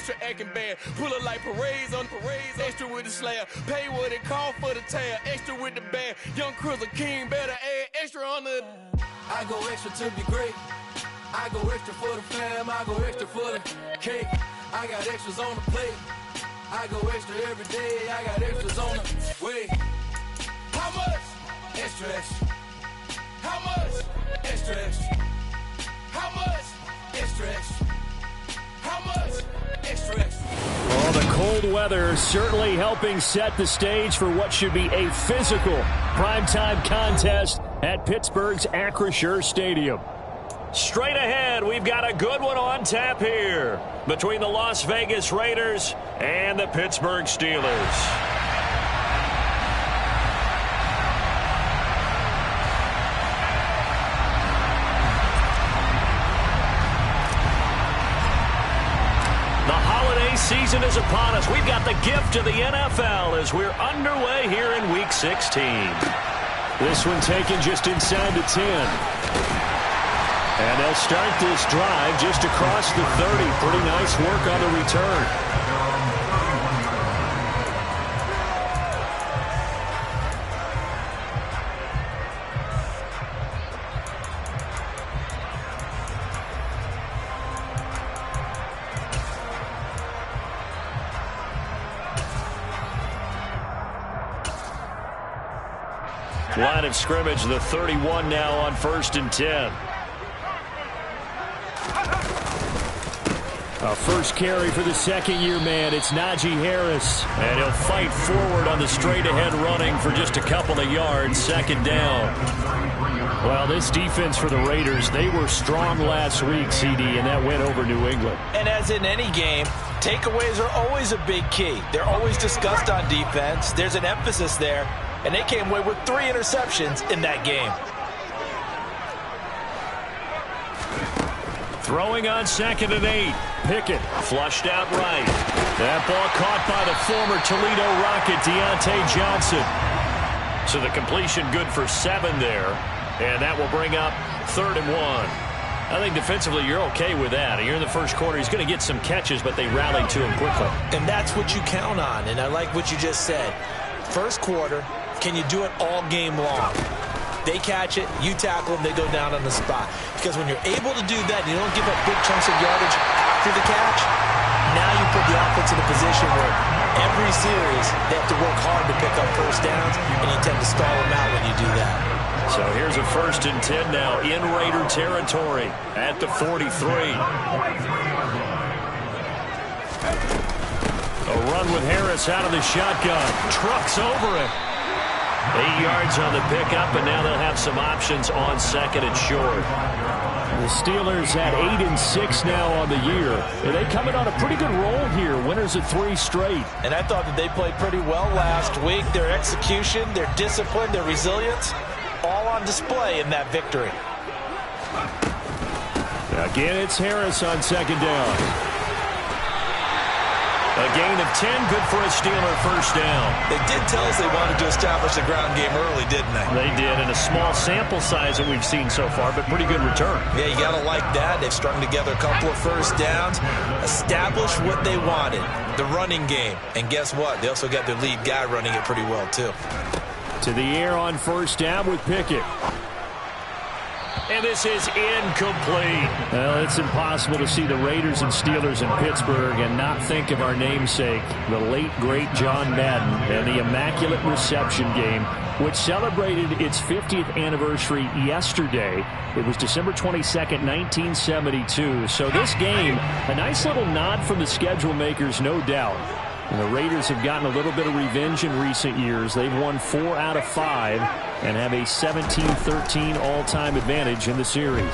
extra acting bad. Pull up like parades on parades, extra with the slab. Pay what it cost for the tab, extra with the bag. Young Crizzle King better add extra on the. I go extra to be great. I go extra for the fam, I go extra for the cake. I got extras on the plate. I go extra every day, I got extras on the way. How much? Extra, extra. How much? Extra, extra. How much? Extra, extra. How much? Extra, extra. Well, the cold weather certainly helping set the stage for what should be a physical primetime contest at Pittsburgh's Acrisure Stadium. Straight ahead, we've got a good one on tap here between the Las Vegas Raiders and the Pittsburgh Steelers. Season is upon us. We've got the gift of the NFL as we're underway here in Week 16. This one taken just inside the 10. And they'll start this drive just across the 30. Pretty nice work on the return. Line of scrimmage, the 31 now on 1st and 10. A first carry for the second-year man. It's Najee Harris. And he'll fight forward on the straight-ahead running for just a couple of yards. Second down. Well, this defense for the Raiders, they were strong last week, CD, and that went over New England. And as in any game, takeaways are always a big key. They're always discussed on defense. There's an emphasis there. And they came away with 3 interceptions in that game. Throwing on 2nd and 8. Pickett flushed out right. That ball caught by the former Toledo Rocket, Deontay Johnson. So the completion good for 7 there. And that will bring up 3rd and 1. I think defensively you're okay with that. Here in the first quarter, he's going to get some catches, but they rallied to him quickly. And that's what you count on. And I like what you just said. First quarter. Can you do it all game long? They catch it, you tackle them, they go down on the spot. Because when you're able to do that and you don't give up big chunks of yardage after the catch, now you put the offense in a position where every series they have to work hard to pick up first downs, and you tend to stall them out when you do that. So here's a 1st and 10 now in Raider territory at the 43. A run with Harris out of the shotgun. Trucks over it. 8 yards on the pickup, and now they'll have some options on 2nd and short. The Steelers at 8-6 now on the year. And they coming on a pretty good roll here. Winners of 3 straight. And I thought that they played pretty well last week. Their execution, their discipline, their resilience, all on display in that victory. Again, it's Harris on 2nd down. A gain of 10, good for a Steeler first down. They did tell us they wanted to establish the ground game early, didn't they? They did, in a small sample size that we've seen so far, but pretty good return. Yeah, you got to like that. They've strung together a couple of first downs, established what they wanted, the running game. And guess what? They also got their lead guy running it pretty well, too. To the air on 1st down with Pickett. And this is incomplete. Well, it's impossible to see the Raiders and Steelers in Pittsburgh and not think of our namesake, the late, great John Madden, and the Immaculate Reception game, which celebrated its 50th anniversary yesterday. It was December 22nd, 1972. So this game, a nice little nod from the schedule makers, no doubt. And the Raiders have gotten a little bit of revenge in recent years. They've won 4 out of 5 and have a 17-13 all-time advantage in the series.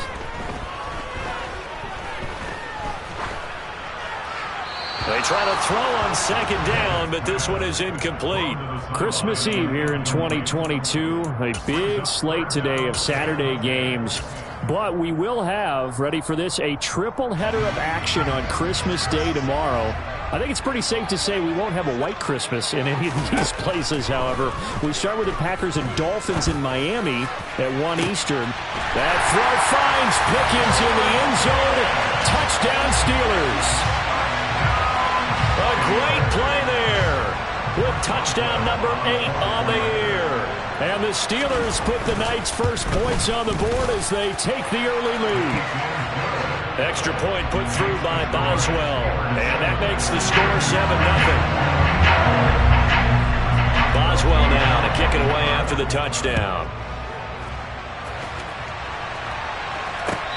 They try to throw on 2nd down, but this one is incomplete. Christmas Eve here in 2022. A big slate today of Saturday games. But we will have, ready for this, a triple header of action on Christmas Day tomorrow. I think it's pretty safe to say we won't have a white Christmas in any of these places, however. We start with the Packers and Dolphins in Miami at 1 Eastern. That throw finds Pickens in the end zone. Touchdown, Steelers. touchdown number 8 on the year. And the Steelers put the Knights' first points on the board as they take the early lead. Extra point put through by Boswell. And that makes the score 7-0. Boswell now to kick it away after the touchdown.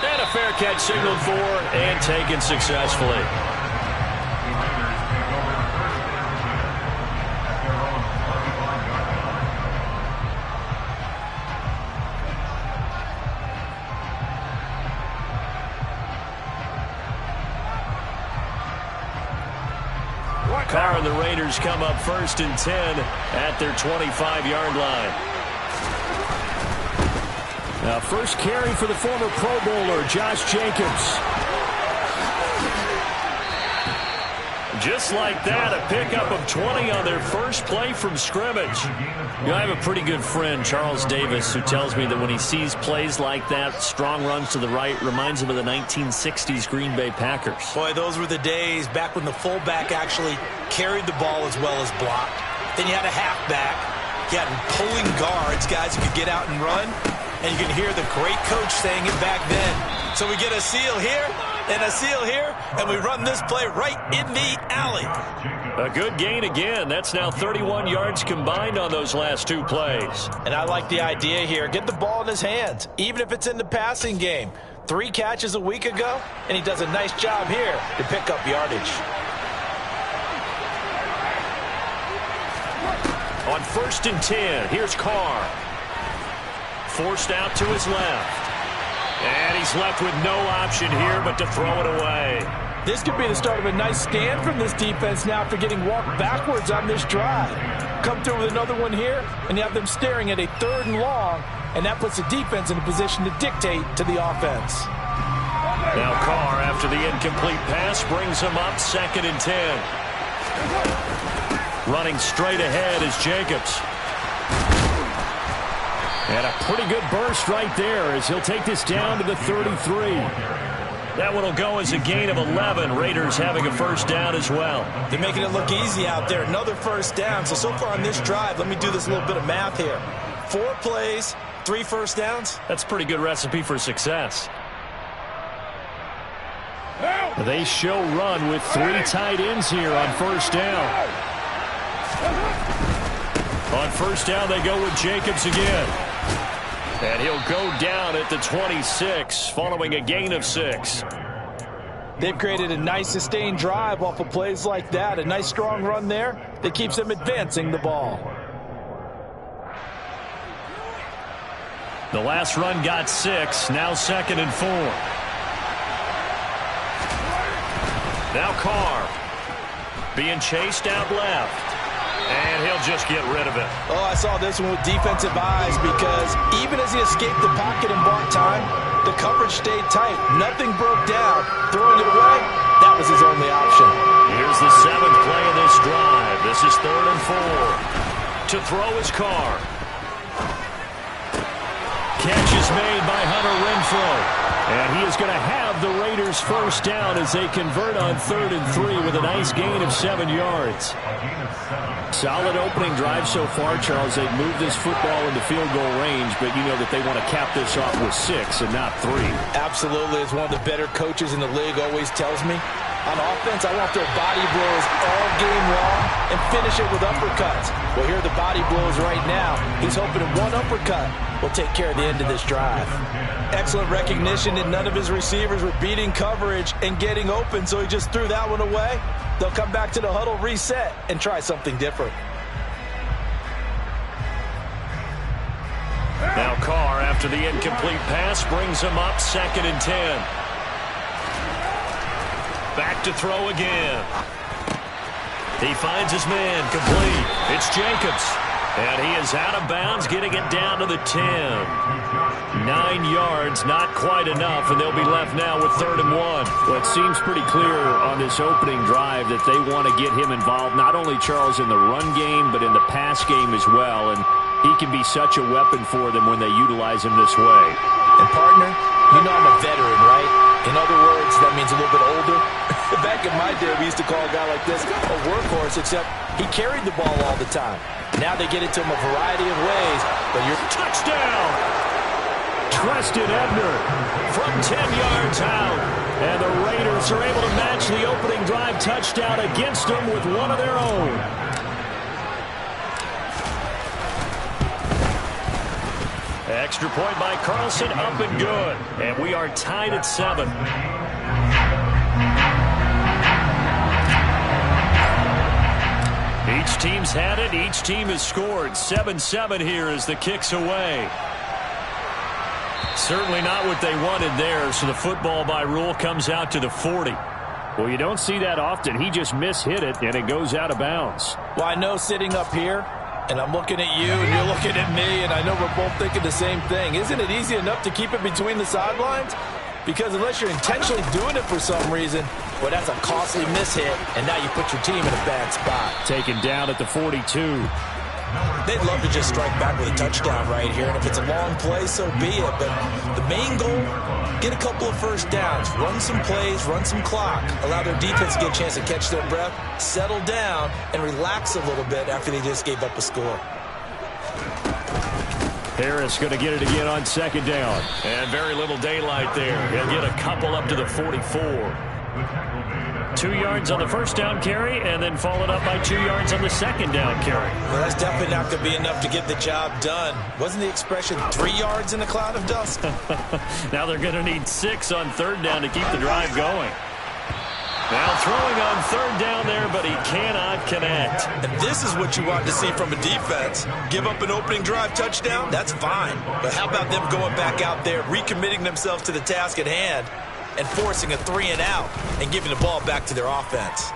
And a fair catch signaled for and taken successfully. Carr and the Raiders come up 1st and 10 at their 25-yard line. Now, first carry for the former Pro Bowler, Josh Jacobs. Just like that, a pickup of 20 on their first play from scrimmage. You know, I have a pretty good friend, Charles Davis, who tells me that when he sees plays like that, strong runs to the right, reminds him of the 1960s Green Bay Packers. Boy, those were the days back when the fullback actually carried the ball as well as blocked. Then you had a halfback. You had pulling guards, guys who could get out and run. And you can hear the great coach saying it back then. So we get a seal here and a seal here, and we run this play right in the alley. A good gain again. That's now 31 yards combined on those last 2 plays. And I like the idea here. Get the ball in his hands, even if it's in the passing game. 3 catches a week ago, and he does a nice job here to pick up yardage. On 1st and 10, here's Carr. Forced out to his left. And he's left with no option here but to throw it away. This could be the start of a nice stand from this defense now after getting walked backwards on this drive. Come through with another one here, and you have them staring at a 3rd and long, and that puts the defense in a position to dictate to the offense. Now Carr, after the incomplete pass, brings him up 2nd and 10. Running straight ahead is Jacobs. And a pretty good burst right there as he'll take this down to the 33. That one will go as a gain of 11. Raiders having a first down as well. They're making it look easy out there. Another first down. So far on this drive, let me do this little bit of math here. 4 plays, 3 first downs. That's a pretty good recipe for success. They show run with 3 tight ends here on first down. On first down, they go with Jacobs again. And he'll go down at the 26, following a gain of 6. They've created a nice sustained drive off of plays like that. A nice strong run there that keeps them advancing the ball. The last run got 6, now 2nd and 4. Now Carr being chased out left. And he'll just get rid of it. Oh, I saw this one with defensive eyes because even as he escaped the pocket and bought time, the coverage stayed tight. Nothing broke down. Throwing it away, that was his only option. Here's the 7th play of this drive. This is 3rd and 4. To throw is Carr. Catch is made by Hunter Renfrow. And he is going to have the Raiders first down as they convert on 3rd and 3 with a nice gain of 7 yards. Solid opening drive so far, Charles. They've moved this football into field goal range, but you know that they want to cap this off with 6 and not 3. Absolutely. As one of the better coaches in the league always tells me, on offense, I want their body blows all game long and finish it with uppercuts. Well, here are the body blows right now. He's hoping that one uppercut will take care of the end of this drive. Excellent recognition that none of his receivers were beating coverage and getting open, so he just threw that one away. They'll come back to the huddle, reset, and try something different. Now Carr, after the incomplete pass, brings him up 2nd and 10. Back to throw again. He finds his man, complete. It's Jacobs. And he is out of bounds, getting it down to the 10. 9 yards, not quite enough, and they'll be left now with 3rd and 1. Well, it seems pretty clear on this opening drive that they want to get him involved, not only, Charles, in the run game, but in the pass game as well. And he can be such a weapon for them when they utilize him this way. And, partner, you know I'm a veteran, right? In other words, that means a little bit older. Back in my day, we used to call a guy like this a workhorse, except he carried the ball all the time. Now they get it to him a variety of ways, but you're... Touchdown! Treston Ebner from 10 yards out. And the Raiders are able to match the opening drive touchdown against them with one of their own. Extra point by Carlson, up and good. And we are tied at 7. Each team's had it. Each team has scored. 7-7 here as the kick's away. Certainly not what they wanted there, so the football by rule comes out to the 40. Well, you don't see that often. He just mishit it, and it goes out of bounds. Well, I know sitting up here, and I'm looking at you, and you're looking at me, and I know we're both thinking the same thing. Isn't it easy enough to keep it between the sidelines? Because unless you're intentionally doing it for some reason, well, that's a costly mishit, and now you put your team in a bad spot. Taken down at the 42. They'd love to just strike back with a touchdown right here, and if it's a long play, so be it. But the main goal, get a couple of first downs, run some plays, run some clock, allow their defense to get a chance to catch their breath, settle down, and relax a little bit after they just gave up a score. Harris going to get it again on second down. And very little daylight there. He'll get a couple up to the 44. 2 yards on the first down carry, and then followed up by 2 yards on the second down carry. Well, that's definitely not going to be enough to get the job done. Wasn't the expression 3 yards in a cloud of dust? Now they're going to need 6 on third down to keep the drive going. Now throwing on third down there, but he cannot connect. And this is what you want to see from a defense. Give up an opening drive touchdown, that's fine. But how about them going back out there, recommitting themselves to the task at hand, and forcing a 3 and out and giving the ball back to their offense.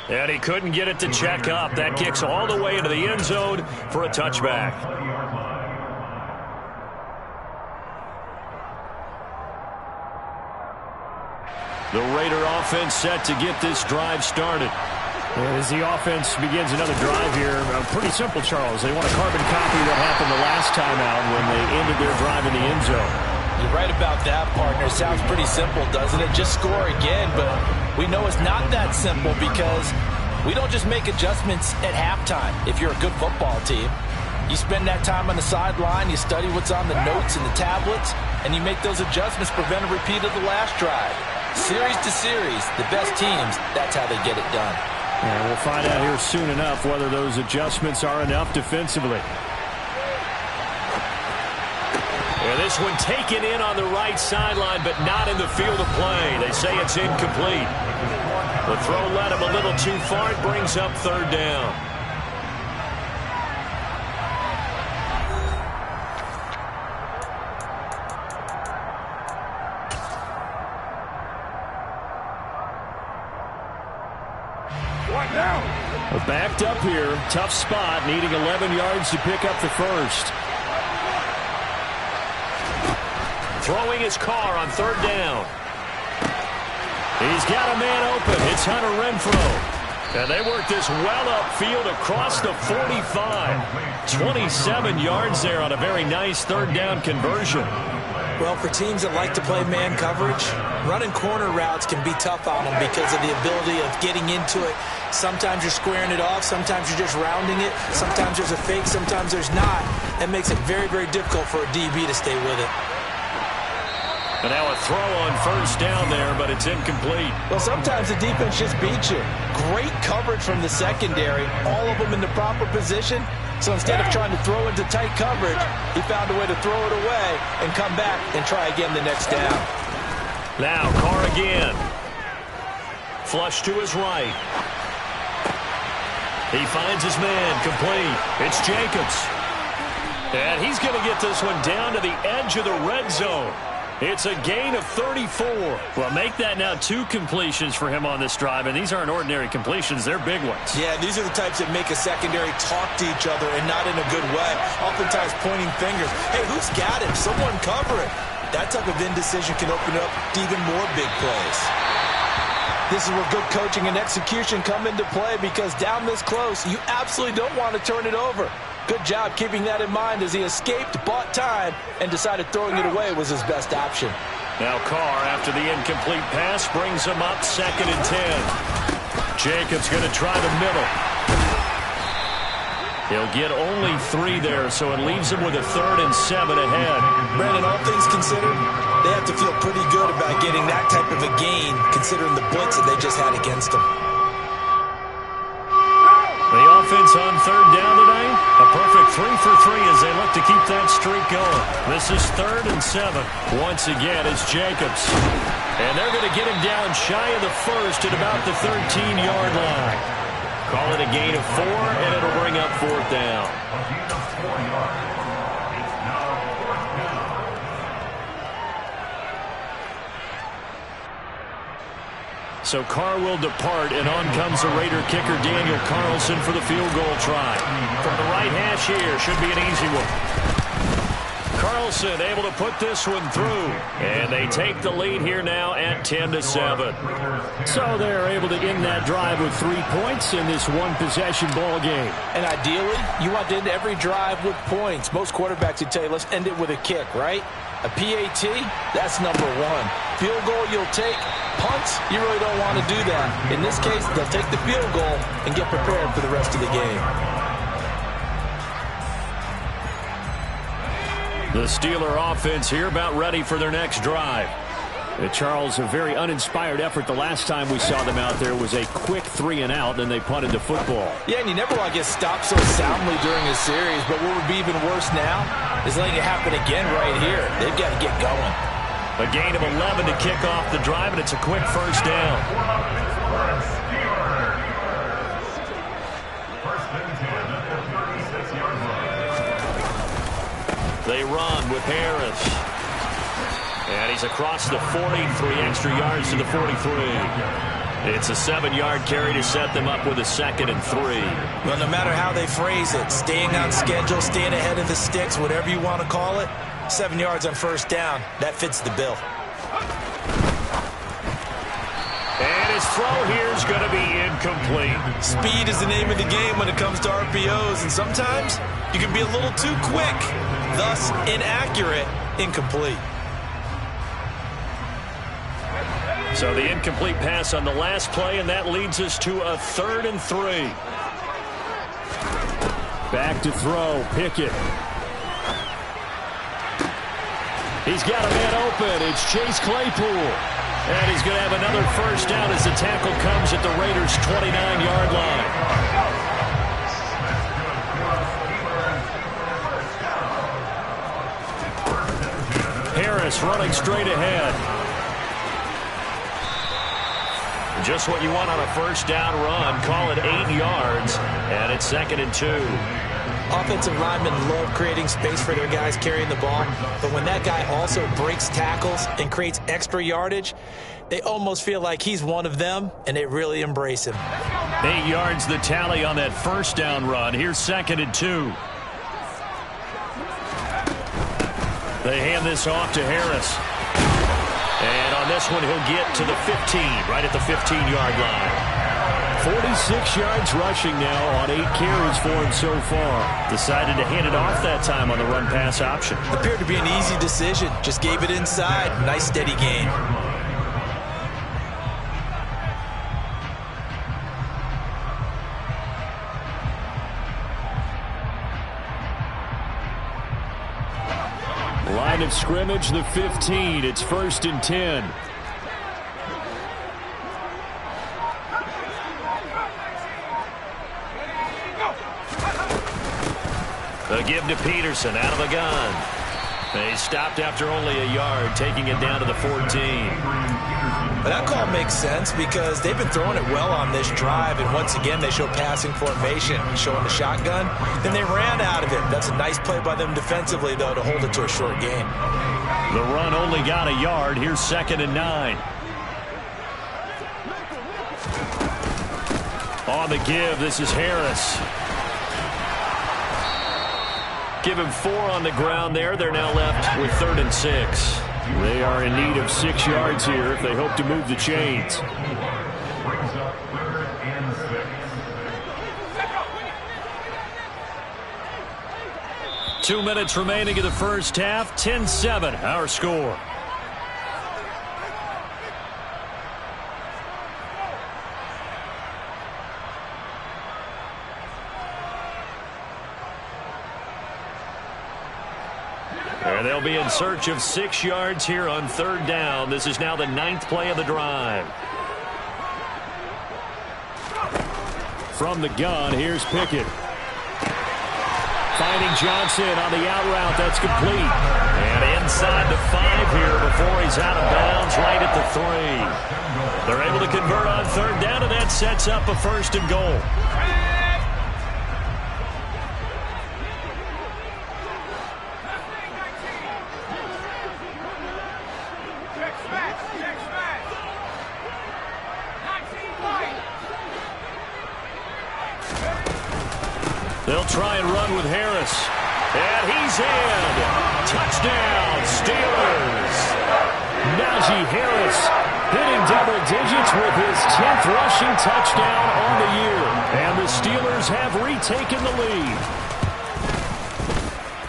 And he couldn't get it to check up. That kicks all the way into the end zone for a touchback. The Raider offense set to get this drive started. And as the offense begins another drive here, pretty simple, Charles. They want a carbon copy of what happened the last time out when they ended their drive in the end zone. You're right about that, partner. Sounds pretty simple, doesn't it? Just score again, but we know it's not that simple because we don't just make adjustments at halftime. If you're a good football team, you spend that time on the sideline, you study what's on the notes and the tablets, and you make those adjustments, prevent a repeat of the last drive. Series to series, the best teams, that's how they get it done. And we'll find out here soon enough whether those adjustments are enough defensively. And this one taken in on the right sideline, but not in the field of play. They say it's incomplete. The throw led him a little too far. It brings up third down. Backed up here, tough spot, needing 11 yards to pick up the first. Throwing his car on third down. He's got a man open. It's Hunter Renfrow. And they work this well upfield across the 45. 27 yards there on a very nice third down conversion. Well, for teams that like to play man coverage, running corner routes can be tough on them because of the ability of getting into it. Sometimes you're squaring it off. Sometimes you're just rounding it. Sometimes there's a fake. Sometimes there's not. That makes it very, very difficult for a DB to stay with it. And now a throw on first down there, but it's incomplete. Well, sometimes the defense just beats you. Great coverage from the secondary. All of them in the proper position. So instead of trying to throw into tight coverage, he found a way to throw it away and come back and try again the next down. Now Carr again. Flush to his right. He finds his man, complete. It's Jacobs. And he's going to get this one down to the edge of the red zone. It's a gain of 34. Well, make that now 2 completions for him on this drive, and these aren't ordinary completions. They're big ones. Yeah, these are the types that make a secondary talk to each other and not in a good way. Oftentimes pointing fingers. Hey, who's got him? Someone cover it. That type of indecision can open up to even more big plays. This is where good coaching and execution come into play because down this close, you absolutely don't want to turn it over. Good job keeping that in mind as he escaped, bought time, and decided throwing it away was his best option. Now Carr, after the incomplete pass, brings him up 2nd and 10. Jacobs going to try the middle. He'll get only 3 there, so it leaves him with a 3rd and 7 ahead. Brandon, all things considered, they have to feel pretty good about getting that type of a gain, considering the blitz that they just had against them. The offense on 3rd down tonight, a perfect 3 for 3 as they look to keep that streak going. This is 3rd and 7. Once again, it's Jacobs. And they're going to get him down shy of the 1st at about the 13-yard line. Call it a gain of 4, and it'll bring up 4th down. So Carr will depart, and on comes the Raider kicker Daniel Carlson for the field goal try. From the right hash here, should be an easy one. Carlson able to put this one through, and they take the lead here now at 10-7. So they're able to end that drive with 3 points in this one-possession ball game. And ideally, you want to end every drive with points. Most quarterbacks would tell you, let's end it with a kick, right? A PAT, that's number 1. Field goal you'll take. Punts, you really don't want to do that. In this case, they'll take the field goal and get prepared for the rest of the game. The Steeler offense here about ready for their next drive. Charles, a very uninspired effort. The last time we saw them out there was a quick 3-and-out, then they punted the football. Yeah, and you never want to get stopped so soundly during a series, but what would be even worse now is letting it happen again right here. They've got to get going. A gain of 11 to kick off the drive, and it's a quick 1st down. They run with Harris. And he's across the 40, 3 extra yards to the 43. It's a 7-yard carry to set them up with a 2nd and 3. Well, no matter how they phrase it, staying on schedule, staying ahead of the sticks, whatever you want to call it, 7 yards on 1st down, that fits the bill. And his throw here is going to be incomplete. Speed is the name of the game when it comes to RPOs, and sometimes you can be a little too quick, thus inaccurate, incomplete. So the incomplete pass on the last play, and that leads us to a 3rd and 3. Back to throw, Pickett. He's got a man open. It's Chase Claypool. And he's going to have another 1st down as the tackle comes at the Raiders' 29-yard line. Harris running straight ahead. Just what you want on a 1st down run. Call it 8 yards, and it's 2nd and 2. Offensive linemen love creating space for their guys carrying the ball, but when that guy also breaks tackles and creates extra yardage, they almost feel like he's one of them, and they really embrace him. 8 yards the tally on that 1st down run. Here's 2nd and 2. They hand this off to Harris. And on this one, he'll get to the 15, right at the 15-yard line. 46 yards rushing now on 8 carries for him so far. Decided to hand it off that time on the run-pass option. Appeared to be an easy decision. Just gave it inside. Nice, steady gain. Line of scrimmage, the 15. It's 1st and 10. The give to Peterson out of the gun. He stopped after only a yard, taking it down to the 14. But that call makes sense because they've been throwing it well on this drive, and once again they show passing formation, showing the shotgun. Then they ran out of it. That's a nice play by them defensively, though, to hold it to a short game. The run only got a yard. Here's 2nd and 9. On the give, this is Harris. Give him 4 on the ground there. They're now left with 3rd and 6. They are in need of 6 yards here if they hope to move the chains. 2 minutes remaining in the first half. 10-7, our score. And they'll be in search of 6 yards here on 3rd down. This is now the 9th play of the drive. From the gun, here's Pickett. Finding Johnson on the out route. That's complete. And inside the 5 here before he's out of bounds, right at the 3. They're able to convert on 3rd down, and that sets up a 1st and goal. They'll try and run with Harris. And he's in. Touchdown, Steelers. Najee Harris hitting double digits with his 10th rushing touchdown on the year. And the Steelers have retaken the lead.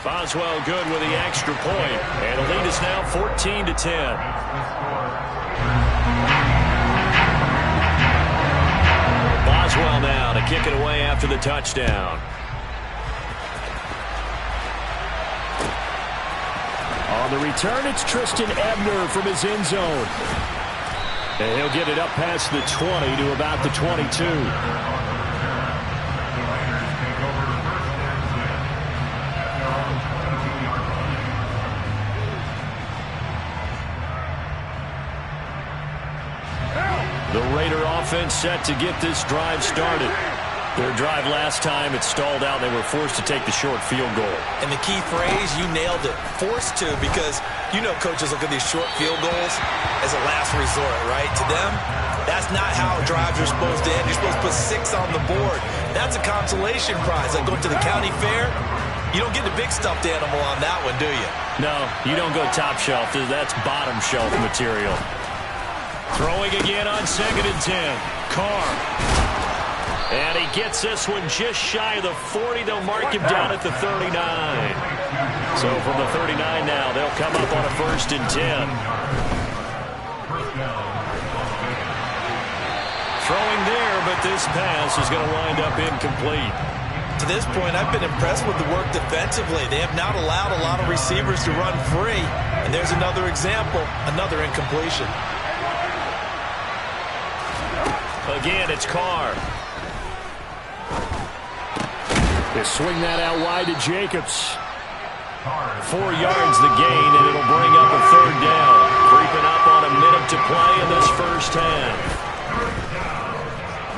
Boswell good with the extra point. And the lead is now 14-10. Boswell now to kick it away after the touchdown. On the return, it's Tristan Ebner from his end zone. And he'll get it up past the 20 to about the 22. The Raider offense set to get this drive started. Their drive last time, it stalled out. They were forced to take the short field goal. And the key phrase, you nailed it, forced to, because you know coaches look at these short field goals as a last resort, right? To them, that's not how drives are supposed to end. You're supposed to put 6 on the board. That's a consolation prize. Like going to the county fair, you don't get the big stuffed animal on that one, do you? No, you don't go top shelf. That's bottom shelf material. Throwing again on 2nd and 10. Carr. And he gets this one just shy of the 40. They'll mark him down at the 39. So from the 39 now, they'll come up on a 1st and 10. Throwing there, but this pass is going to wind up incomplete. To this point, I've been impressed with the work defensively. They have not allowed a lot of receivers to run free. And there's another example, another incompletion. Again, it's Carr. They swing that out wide to Jacobs. 4 yards the gain, and it'll bring up a 3rd down. Creeping up on a minute to play in this first half.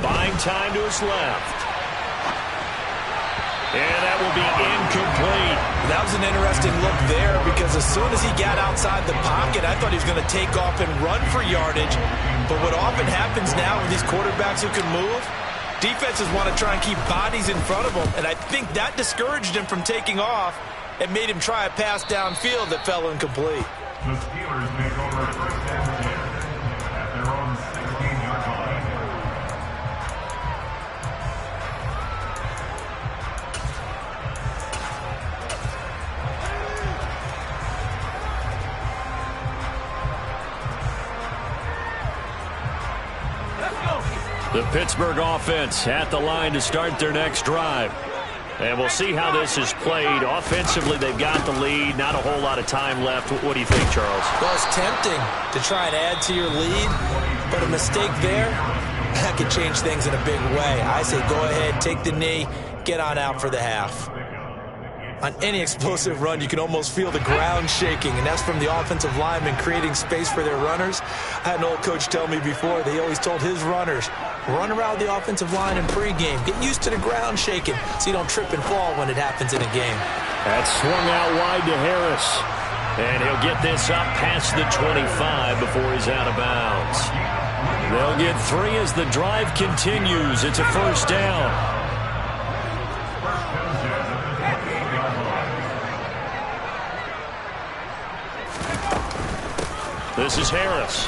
Buying time to his left. And that will be incomplete. That was an interesting look there, because as soon as he got outside the pocket, I thought he was going to take off and run for yardage. But what often happens now with these quarterbacks who can move, defenses want to try and keep bodies in front of them, and I think that discouraged him from taking off and made him try a pass downfield that fell incomplete. The Steelers make over a 1st and 10 at their own 16-yard line. The Pittsburgh offense at the line to start their next drive. And we'll see how this is played. Offensively, they've got the lead. Not a whole lot of time left. What do you think, Charles? Well, it's tempting to try and add to your lead, but a mistake there, that could change things in a big way. I say go ahead, take the knee, get on out for the half. On any explosive run, you can almost feel the ground shaking, and that's from the offensive linemen creating space for their runners. I had an old coach tell me before, they always told his runners, run around the offensive line in pregame. Get used to the ground shaking so you don't trip and fall when it happens in a game. That's swung out wide to Harris. And he'll get this up past the 25 before he's out of bounds. They'll get 3 as the drive continues. It's a 1st down. This is Harris.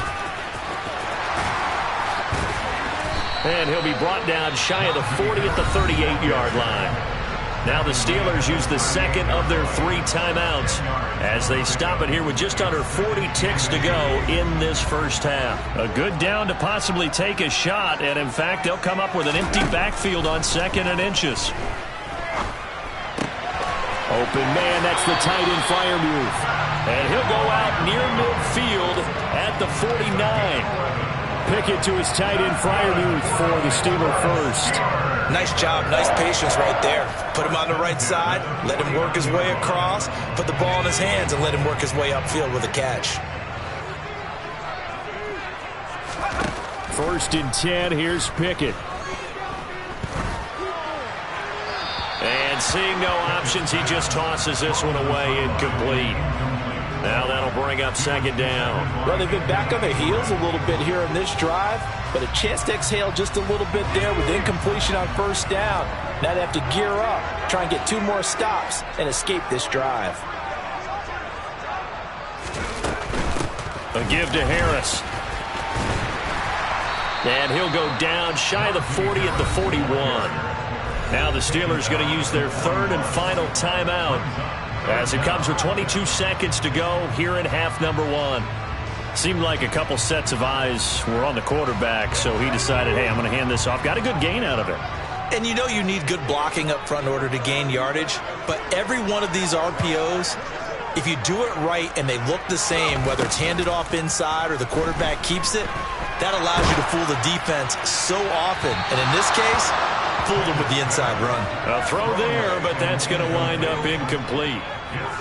And he'll be brought down shy of the 40 at the 38-yard line. Now the Steelers use the second of their 3 timeouts as they stop it here with just under 40 ticks to go in this first half. A good down to possibly take a shot, and in fact, they'll come up with an empty backfield on 2nd and inches. Open man, that's the tight end Freiermuth. And he'll go out near midfield at the 49. Pickett to his tight end Freiermuth for the Steeler first. Nice job, nice patience right there. Put him on the right side, let him work his way across, put the ball in his hands, and let him work his way upfield with a catch. 1st and 10, here's Pickett. And seeing no options, he just tosses this one away, incomplete. Now that'll bring up 2nd down. Well, they've been back on their heels a little bit here in this drive, but a chance to exhale just a little bit there with incompletion on 1st down. Now they have to gear up, try and get 2 more stops, and escape this drive. A give to Harris. And he'll go down shy of the 40 at the 41. Now the Steelers going to use their 3rd and final timeout as it comes with 22 seconds to go here in half number 1. Seemed like a couple sets of eyes were on the quarterback, so he decided, hey, I'm going to hand this off. Got a good gain out of it. And you know you need good blocking up front in order to gain yardage, but every one of these RPOs, if you do it right and they look the same, whether it's handed off inside or the quarterback keeps it, that allows you to fool the defense so often. And in this case, fooled them with the inside run. A throw there, but that's going to wind up incomplete.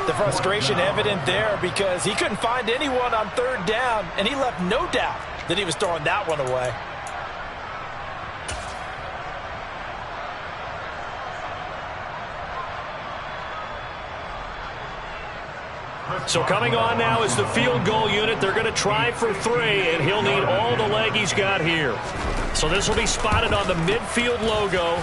The frustration evident there because he couldn't find anyone on 3rd down, and he left no doubt that he was throwing that one away. So coming on now is the field goal unit. They're going to try for 3, and he'll need all the leg he's got here. So this will be spotted on the midfield logo.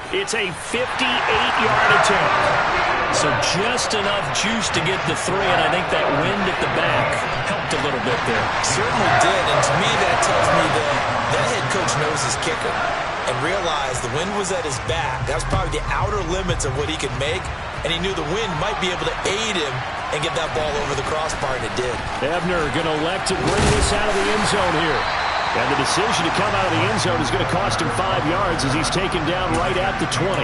It's a 58-yard attempt. So just enough juice to get the 3, and I think that wind at the back helped a little bit there. Certainly did, and to me that tells me that head coach knows his kicker and realized the wind was at his back. That was probably the outer limits of what he could make, and he knew the wind might be able to aid him and get that ball over the crossbar, and it did. Ebner going to elect to bring this out of the end zone here. And the decision to come out of the end zone is going to cost him 5 yards as he's taken down right at the 20.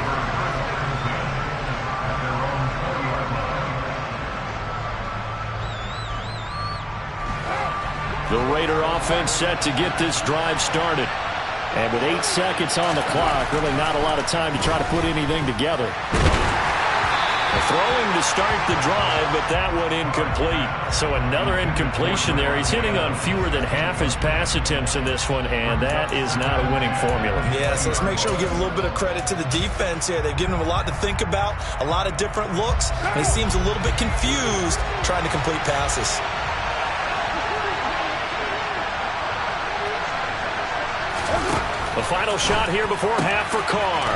The Raider offense set to get this drive started. And with 8 seconds on the clock, really not a lot of time to try to put anything together. Throwing to start the drive, but that one incomplete. So another incompletion there. He's hitting on fewer than half his pass attempts in this one, and that is not a winning formula. Yeah, so let's make sure we give a little bit of credit to the defense here. They've given him a lot to think about, a lot of different looks, and he seems a little bit confused trying to complete passes. The final shot here before half for Carr.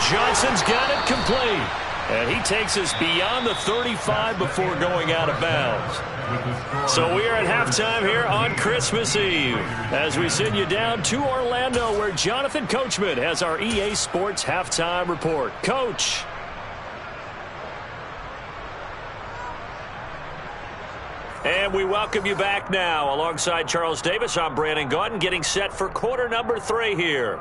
Johnson's got it complete. And he takes us beyond the 35 before going out of bounds. So we are at halftime here on Christmas Eve as we send you down to Orlando where Jonathan Coachman has our EA Sports halftime report. Coach. And we welcome you back now. Alongside Charles Davis, I'm Brandon Gaudin getting set for quarter number 3 here.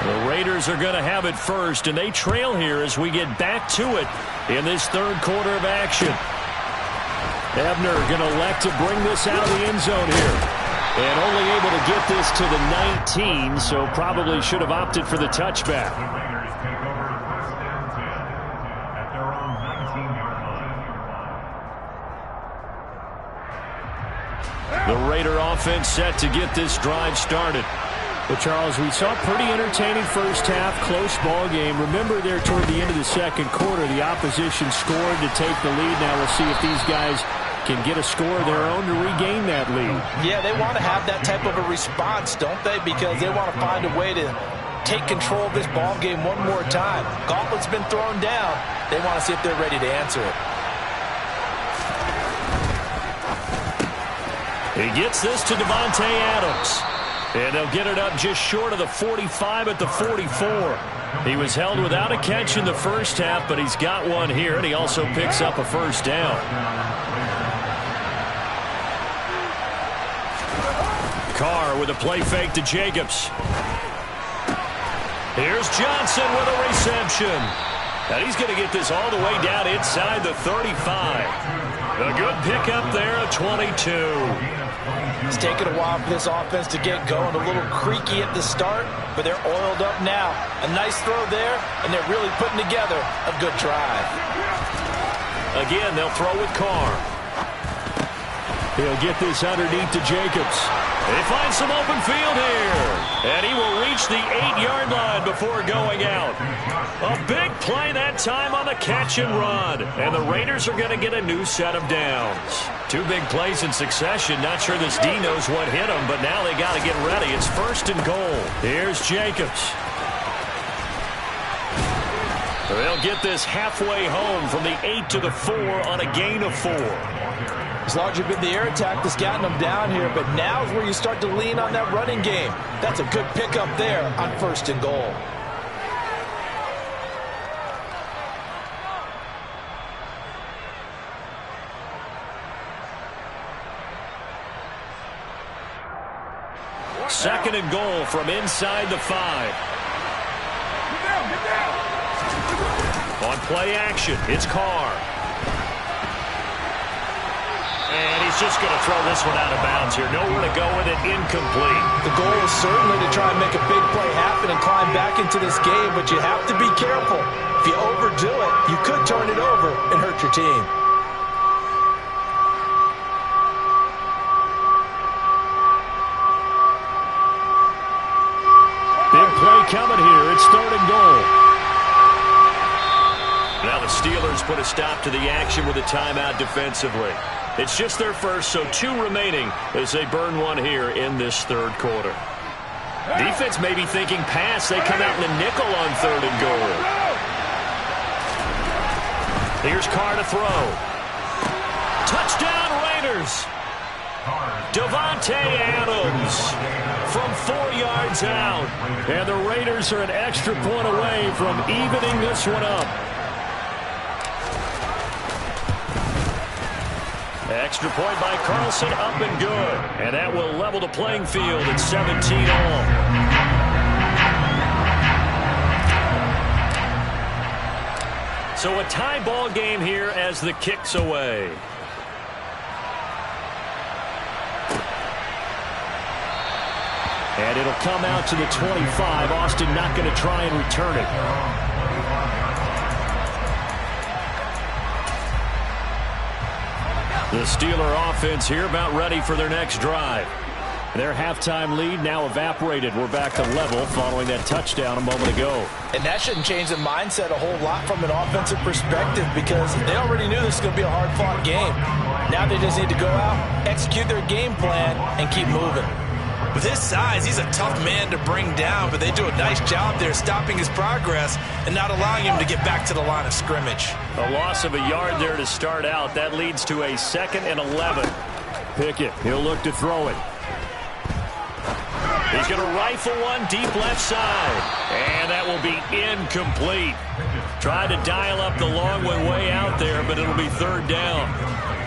The Raiders are going to have it first, and they trail here as we get back to it in this 3rd quarter of action. Ebner going to elect to bring this out of the end zone here. And only able to get this to the 19, so probably should have opted for the touchback. The Raiders take over 1st and 10 at their own 19-yard line. The Raider offense set to get this drive started. Well, Charles, we saw a pretty entertaining first half, close ball game. Remember there toward the end of the 2nd quarter, the opposition scored to take the lead. Now we'll see if these guys can get a score of their own to regain that lead. Yeah, they want to have that type of a response, don't they? Because they want to find a way to take control of this ball game one more time. Gauntlet's been thrown down. They want to see if they're ready to answer it. He gets this to Davante Adams. And they'll get it up just short of the 45 at the 44. He was held without a catch in the first half, but he's got one here, and he also picks up a first down. Carr with a play fake to Jacobs. Here's Johnson with a reception. And he's going to get this all the way down inside the 35. A good pickup there, a 22. It's taken a while for this offense to get going. A little creaky at the start, but they're oiled up now. A nice throw there, and they're really putting together a good drive. Again, they'll throw with Carr. He'll get this underneath to Jacobs. They find some open field here. And he will reach the 8-yard line before going out. A big play that time on the catch and run. And the Raiders are going to get a new set of downs. 2 big plays in succession. Not sure this D knows what hit him, but now they got to get ready. It's 1st and goal. Here's Jacobs. They'll get this halfway home from the 8 to the 4 on a gain of 4. It's largely been the air attack that's gotten them down here, but now is where you start to lean on that running game. That's a good pickup there on 1st and goal. Second and goal from inside the 5. On play action, it's Carr. And he's just going to throw this one out of bounds here. Nowhere to go with it, incomplete. The goal is certainly to try and make a big play happen and climb back into this game, but you have to be careful. If you overdo it, you could turn it over and hurt your team. Big play coming here. It's 3rd and goal. Now the Steelers put a stop to the action with a timeout defensively. It's just their first, so 2 remaining as they burn one here in this 3rd quarter. Defense may be thinking pass. They come out in the nickel on 3rd and goal. Here's Carr to throw. Touchdown Raiders. Davante Adams from 4 yards out. And the Raiders are an extra point away from evening this one up. Extra point by Carlson, up and good. And that will level the playing field at 17 all. So a tie ball game here as the kick's away. And it'll come out to the 25. Austin not going to try and return it. The Steeler offense here about ready for their next drive. Their halftime lead now evaporated. We're back to level following that touchdown a moment ago. And that shouldn't change the mindset a whole lot from an offensive perspective because they already knew this was going to be a hard-fought game. Now they just need to go out, execute their game plan, and keep moving. With his size, he's a tough man to bring down, but they do a nice job there stopping his progress and not allowing him to get back to the line of scrimmage. A loss of a yard there to start out. That leads to a 2nd and 11. Pickett, he'll look to throw it. He's going to rifle one deep left side. And that will be incomplete. Tried to dial up the long way out there, but it'll be 3rd down.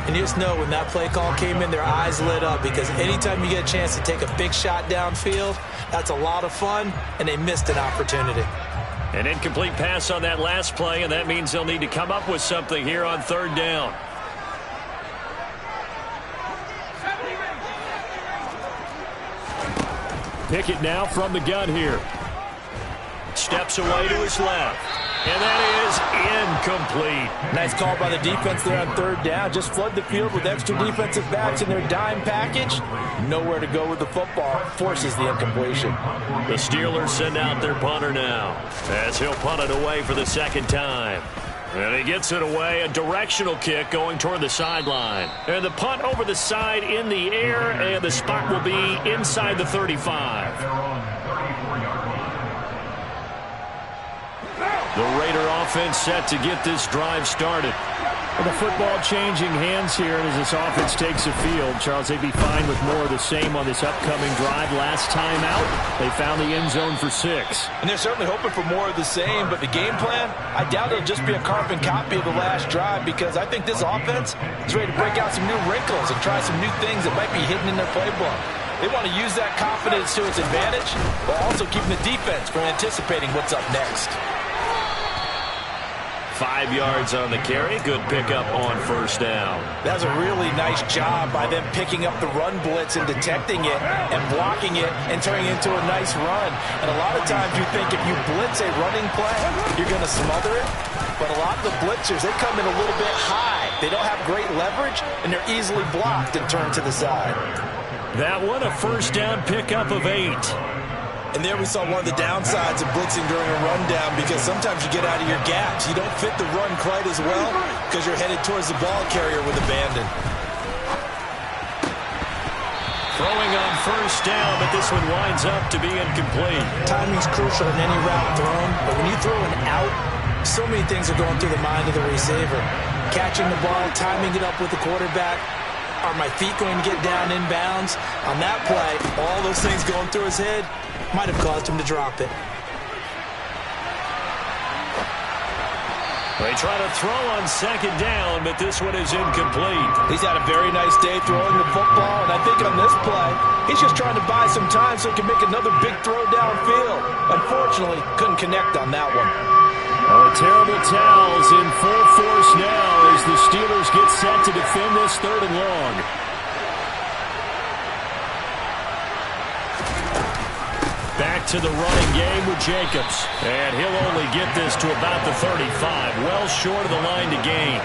And you just know when that play call came in, their eyes lit up because anytime you get a chance to take a big shot downfield, that's a lot of fun, and they missed an opportunity. An incomplete pass on that last play, and that means they'll need to come up with something here on 3rd down. Pickett now from the gun here. Steps away to his left. And that is incomplete. Nice call by the defense there on 3rd down. Just flood the field with extra defensive backs in their dime package. Nowhere to go with the football. Forces the incompletion. The Steelers send out their punter now as he'll punt it away for the 2nd time. And he gets it away, a directional kick going toward the sideline. And the punt over the side in the air, and the spot will be inside the 35. The Raider offense set to get this drive started. Well, the football changing hands here as this offense takes the field. Charles, they'd be fine with more of the same on this upcoming drive. Last time out, they found the end zone for 6. And they're certainly hoping for more of the same, but the game plan, I doubt it'll just be a carbon copy of the last drive, because I think this offense is ready to break out some new wrinkles and try some new things that might be hidden in their playbook. They want to use that confidence to its advantage, while also keeping the defense from anticipating what's up next. 5 yards on the carry. Good pickup on first down. That's a really nice job by them picking up the run blitz and detecting it and blocking it and turning it into a nice run. And a lot of times you think if you blitz a running play, you're going to smother it. But a lot of the blitzers, they come in a little bit high. They don't have great leverage, and they're easily blocked and turned to the side. That one, a first down pickup of 8. And there we saw one of the downsides of blitzing during a rundown, because sometimes you get out of your gaps. You don't fit the run quite as well because you're headed towards the ball carrier with abandon. Throwing on first down, but this one winds up to be incomplete. Timing's crucial in any route thrown, but when you throw an out, so many things are going through the mind of the receiver. Catching the ball, timing it up with the quarterback. Are my feet going to get down inbounds? On that play, all those things going through his head might have caused him to drop it. They try to throw on second down, but this one is incomplete. He's had a very nice day throwing the football, and I think on this play, he's just trying to buy some time so he can make another big throw downfield. Unfortunately, couldn't connect on that one. Oh, terrible towels in full force now as the Steelers get set to defend this 3rd and long. Back to the running game with Jacobs. And he'll only get this to about the 35. Well short of the line to gain.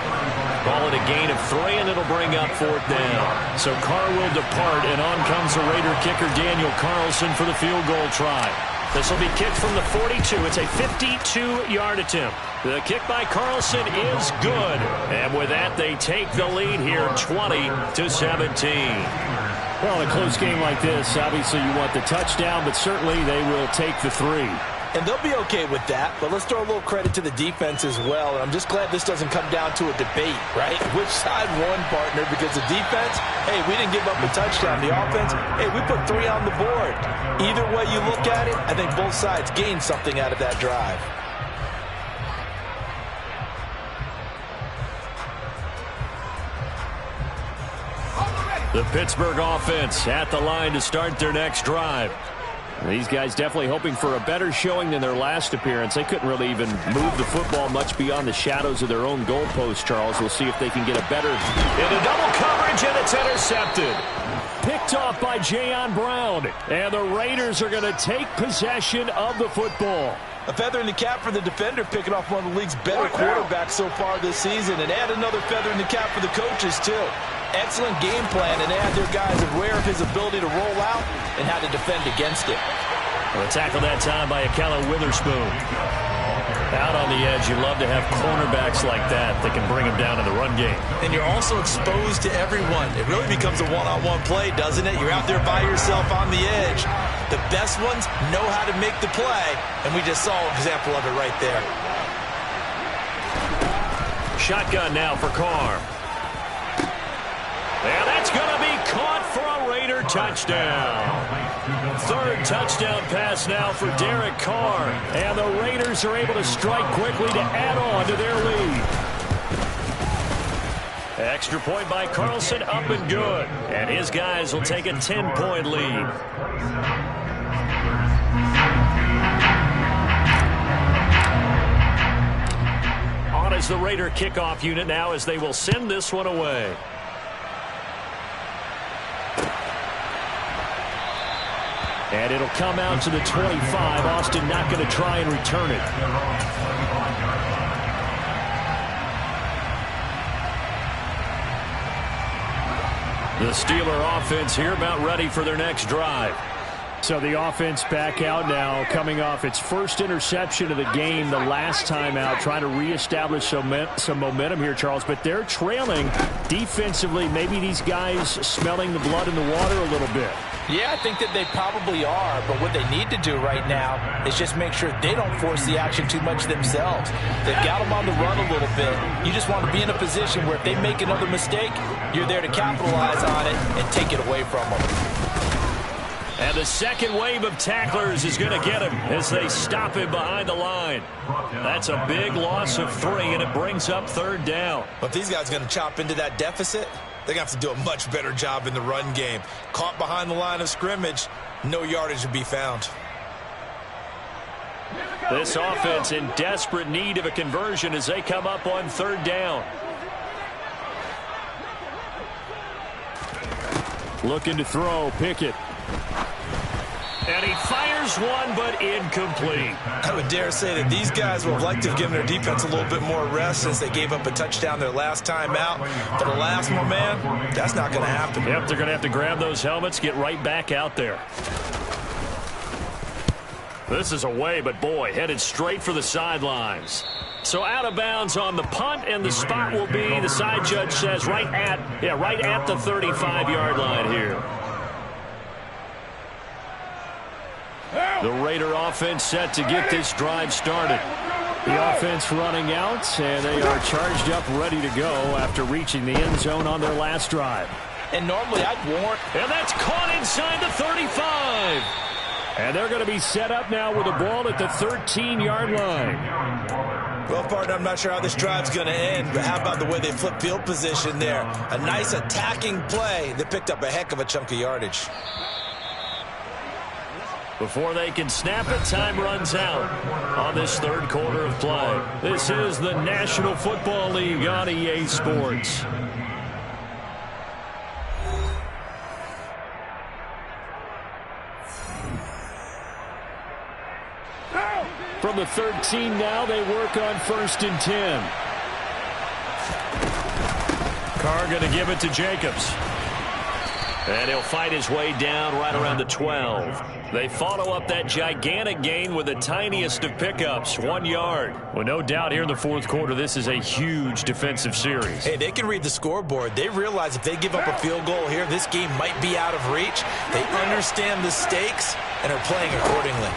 Call it a gain of 3, and it'll bring up 4th down. So Carr will depart, and on comes the Raider kicker Daniel Carlson for the field goal try. This will be kicked from the 42. It's a 52-yard attempt. The kick by Carlson is good. And with that, they take the lead here 20-17. Well, in a close game like this, obviously you want the touchdown, but certainly they will take the 3. And they'll be okay with that, but let's throw a little credit to the defense as well. And I'm just glad this doesn't come down to a debate, right? Which side won, partner? Because the defense, hey, we didn't give up a touchdown. The offense, hey, we put 3 on the board. Either way you look at it, I think both sides gained something out of that drive. The Pittsburgh offense at the line to start their next drive. These guys definitely hoping for a better showing than their last appearance. They couldn't really even move the football much beyond the shadows of their own goalpost, Charles. We'll see if they can get a better... Into double coverage, and it's intercepted. Picked off by Jayon Brown. And the Raiders are going to take possession of the football. A feather in the cap for the defender, picking off one of the league's better quarterbacks so far this season. And add another feather in the cap for the coaches, too. Excellent game plan, and they had their guys aware of his ability to roll out and how to defend against it. Well, a tackle that time by Akella Witherspoon. Out on the edge, you love to have cornerbacks like that that can bring them down in the run game. And you're also exposed to everyone. It really becomes a one-on-one play, doesn't it? You're out there by yourself on the edge. The best ones know how to make the play, and we just saw an example of it right there. Shotgun now for Carr. And that's going to be caught for a Raider touchdown. 3rd touchdown pass now for Derek Carr. And the Raiders are able to strike quickly to add on to their lead. Extra point by Carlson, up and good. And his guys will take a 10-point lead. On is the Raider kickoff unit now as they will send this one away. And it'll come out to the 25. Austin not going to try and return it. The Steeler offense here about ready for their next drive. So the offense back out now, coming off its first interception of the game the last time out, trying to reestablish some momentum here, Charles. But they're trailing defensively. Maybe these guys smelling the blood in the water a little bit. Yeah, I think that they probably are, but what they need to do right now is just make sure they don't force the action too much themselves. They've got them on the run a little bit. You just want to be in a position where if they make another mistake, you're there to capitalize on it and take it away from them. And the second wave of tacklers is going to get him as they stop him behind the line. That's a big loss of 3, and it brings up 3rd down. But if these guys are going to chop into that deficit, they're going to have to do a much better job in the run game. Caught behind the line of scrimmage, no yardage to be found. This offense in desperate need of a conversion as they come up on 3rd down. Looking to throw, Pickett. And he fires one, but incomplete. I would dare say that these guys would have liked to have given their defense a little bit more rest since they gave up a touchdown their last time out. But alas, my man, that's not going to happen. Yep, they're going to have to grab those helmets, get right back out there. This is away, but boy, headed straight for the sidelines. So out of bounds on the punt, and the spot will be, the side judge says, right at the 35-yard line here. The Raider offense set to get this drive started. The offense running out, and they are charged up, ready to go after reaching the end zone on their last drive. And normally I'd warn. And that's caught inside the 35. And they're going to be set up now with a ball at the 13-yard line. Well, partner, I'm not sure how this drive's going to end, but how about the way they flip field position there? A nice attacking play that picked up a heck of a chunk of yardage. Before they can snap it, time runs out on this 3rd quarter of play. This is the National Football League on EA Sports. From the 13 now, they work on 1st and 10. Carr going to give it to Jacobs. And he'll fight his way down right around the 12. They follow up that gigantic gain with the tiniest of pickups, 1 yard. Well, no doubt here in the 4th quarter, this is a huge defensive series. Hey, they can read the scoreboard. They realize if they give up a field goal here, this game might be out of reach. They understand the stakes and are playing accordingly.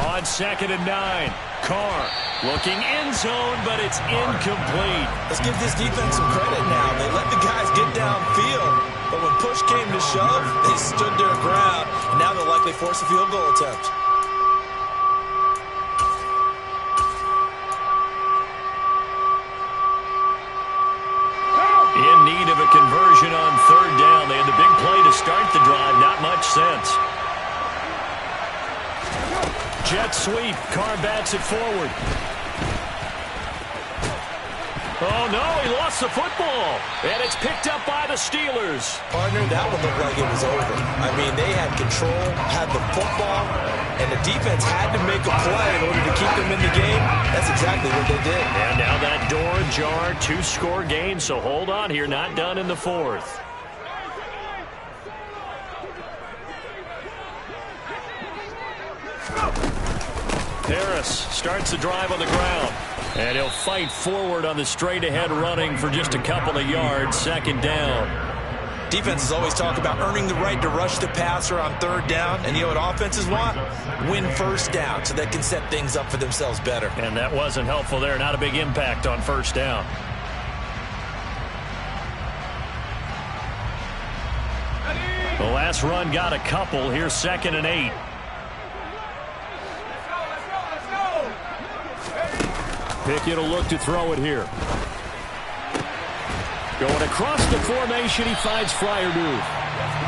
On 2nd and 9, Carr looking end zone, but it's incomplete. Let's give this defense some credit now. They let the guys get downfield, but when push came to shove, they stood their ground, and now they'll likely force a field goal attempt. In need of a conversion on 3rd down. They had the big play to start the drive, not much sense. Jet sweep. Carr bats it forward. Oh, no, he lost the football. And it's picked up by the Steelers. Partner, that one looked like it was over. I mean, they had control, had the football, and the defense had to make a play in order to keep them in the game. That's exactly what they did. And now that door ajar, 2-score game, so hold on here, not done in the 4th. Harris starts the drive on the ground. And he'll fight forward on the straight-ahead running for just a couple of yards, 2nd down. Defenses always talk about earning the right to rush the passer on 3rd down. And you know what offenses want? Win 1st down so they can set things up for themselves better. And that wasn't helpful there. Not a big impact on 1st down. The last run got a couple. Here's 2nd and 8. Pickett will look to throw it here. Going across the formation, he finds Freiermuth.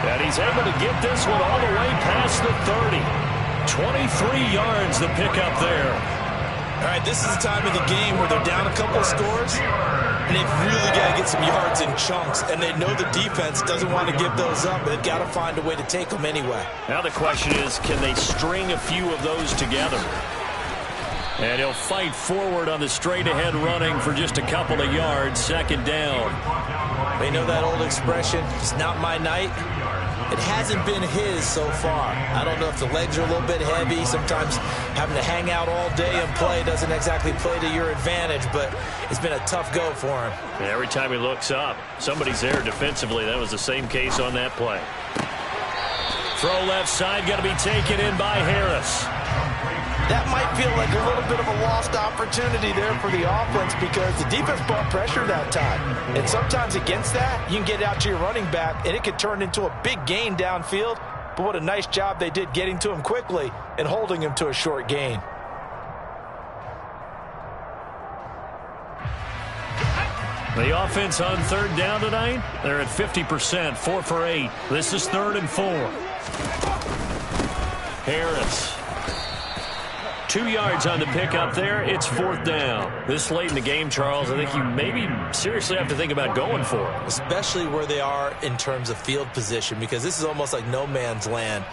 And he's able to get this one all the way past the 30. 23 yards the pickup there. All right, this is the time of the game where they're down a couple of scores, and they've really got to get some yards in chunks, and they know the defense doesn't want to give those up, but they've got to find a way to take them anyway. Now the question is, can they string a few of those together? And he'll fight forward on the straight-ahead running for just a couple of yards, 2nd down. They know that old expression, it's not my night. It hasn't been his so far. I don't know if the legs are a little bit heavy. Sometimes having to hang out all day and play doesn't exactly play to your advantage, but it's been a tough go for him. And every time he looks up, somebody's there defensively. That was the same case on that play. Throw left side, going to be taken in by Harris. That might feel like a little bit of a lost opportunity there for the offense because the defense brought pressure that time. And sometimes against that, you can get out to your running back, and it could turn into a big gain downfield. But what a nice job they did getting to him quickly and holding him to a short gain. The offense on third down tonight, they're at 50%, 4 for 8. This is 3rd and 4. Harris. 2 yards on the pickup there. It's 4th down. This late in the game, Charles, I think you maybe seriously have to think about going for it. Especially where they are in terms of field position, because this is almost like no man's land.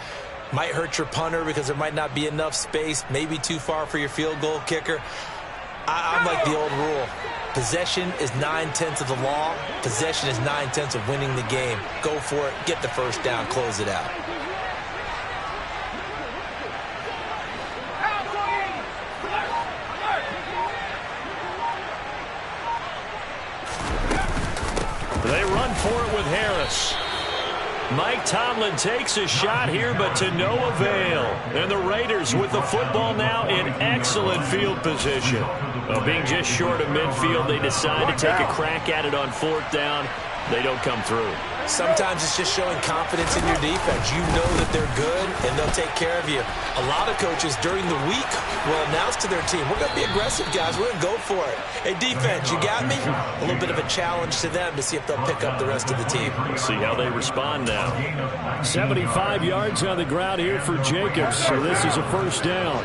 Might hurt your punter because there might not be enough space, maybe too far for your field goal kicker. I'm like the old rule. Possession is 9/10 of the law. Possession is 9/10 of winning the game. Go for it. Get the first down. Close it out. They run for it with Harris. Mike Tomlin takes a shot here, but to no avail. And the Raiders with the football now in excellent field position. Well, being just short of midfield, they decide to take a crack at it on 4th down. They don't come through. Sometimes it's just showing confidence in your defense. You know that they're good, and they'll take care of you. A lot of coaches during the week will announce to their team, we're going to be aggressive, guys. We're going to go for it. Hey, defense, you got me? A little bit of a challenge to them to see if they'll pick up the rest of the team. See how they respond now. 75 yards on the ground here for Jacobs, so this is a 1st down.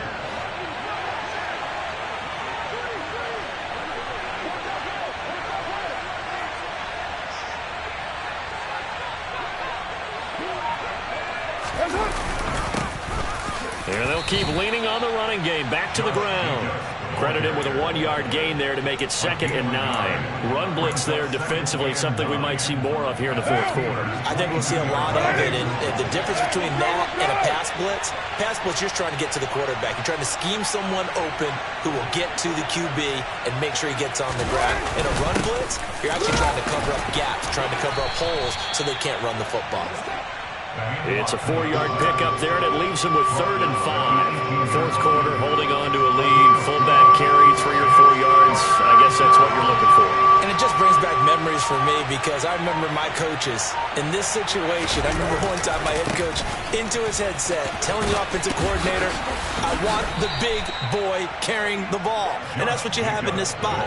Here they'll keep leaning on the running game. Back to the ground. Credit him with a 1-yard gain there to make it 2nd and 9. Run blitz there defensively, something we might see more of here in the 4th quarter. I think we'll see a lot of it. And the difference between that and a pass blitz, you're just trying to get to the quarterback. You're trying to scheme someone open who will get to the QB and make sure he gets on the ground. In a run blitz, you're actually trying to cover up gaps, trying to cover up holes so they can't run the football. It's a 4-yard pickup there, and it leaves them with 3rd and 5. 4th quarter, holding on to a lead. Fullback carry, 3 or 4 yards. I guess that's what you're looking for. And it just brings back memories for me because I remember my coaches in this situation. I remember one time my head coach into his headset telling the offensive coordinator, I want the big boy carrying the ball. And that's what you have in this spot.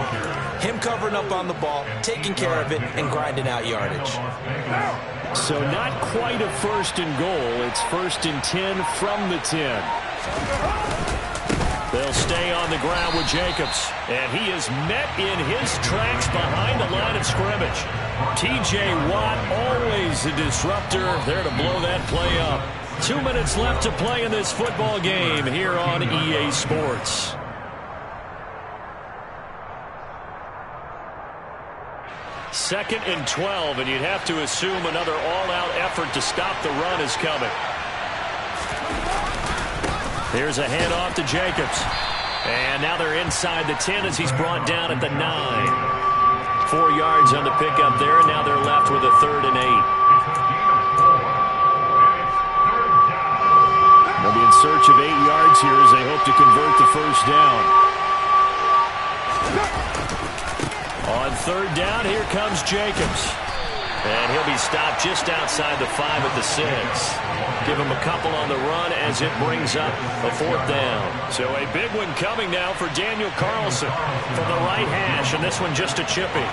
Him covering up on the ball, taking care of it, and grinding out yardage. So not quite a 1st and goal. It's 1st and 10 from the 10. They'll stay on the ground with Jacobs. And he is met in his tracks behind the line of scrimmage. T.J. Watt, always a disruptor, there to blow that play up. 2 minutes left to play in this football game here on EA Sports. Second and 12, and you'd have to assume another all-out effort to stop the run is coming. Here's a handoff to Jacobs. And now they're inside the 10 as he's brought down at the 9. 4 yards on the pickup there, and now they're left with a 3rd and 8. They'll be in search of 8 yards here as they hope to convert the 1st down. On 3rd down, here comes Jacobs. And he'll be stopped just outside the 5 at the 6. Give him a couple on the run as it brings up a 4th down. So a big one coming now for Daniel Carlson from the right hash, and this one just a chippy.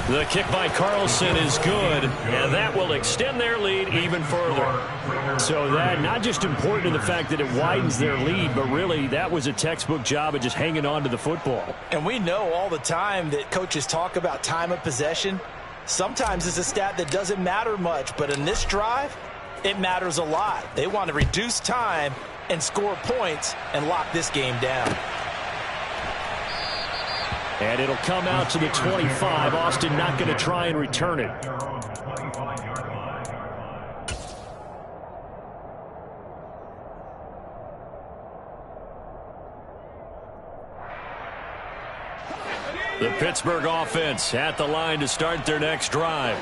The kick by Carlson is good, and that will extend their lead even further. So that not just important in the fact that it widens their lead, but really that was a textbook job of just hanging on to the football. And we know all the time that coaches talk about time of possession. Sometimes it's a stat that doesn't matter much, but in this drive, it matters a lot. They want to reduce time and score points and lock this game down. And it'll come out to the 25. Austin not going to try and return it. The Pittsburgh offense at the line to start their next drive.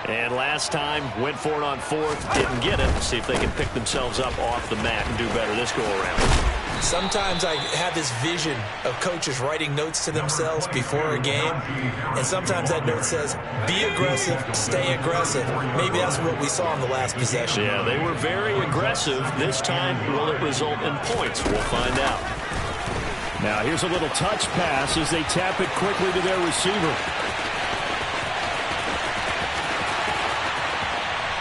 And last time, went for it on fourth, didn't get it. See if they can pick themselves up off the mat and do better this go-around. Sometimes I have this vision of coaches writing notes to themselves before a game, and sometimes that note says, be aggressive, stay aggressive. Maybe that's what we saw in the last possession. Yeah, they were very aggressive. This time, will it result in points? We'll find out. Now, here's a little touch pass as they tap it quickly to their receiver.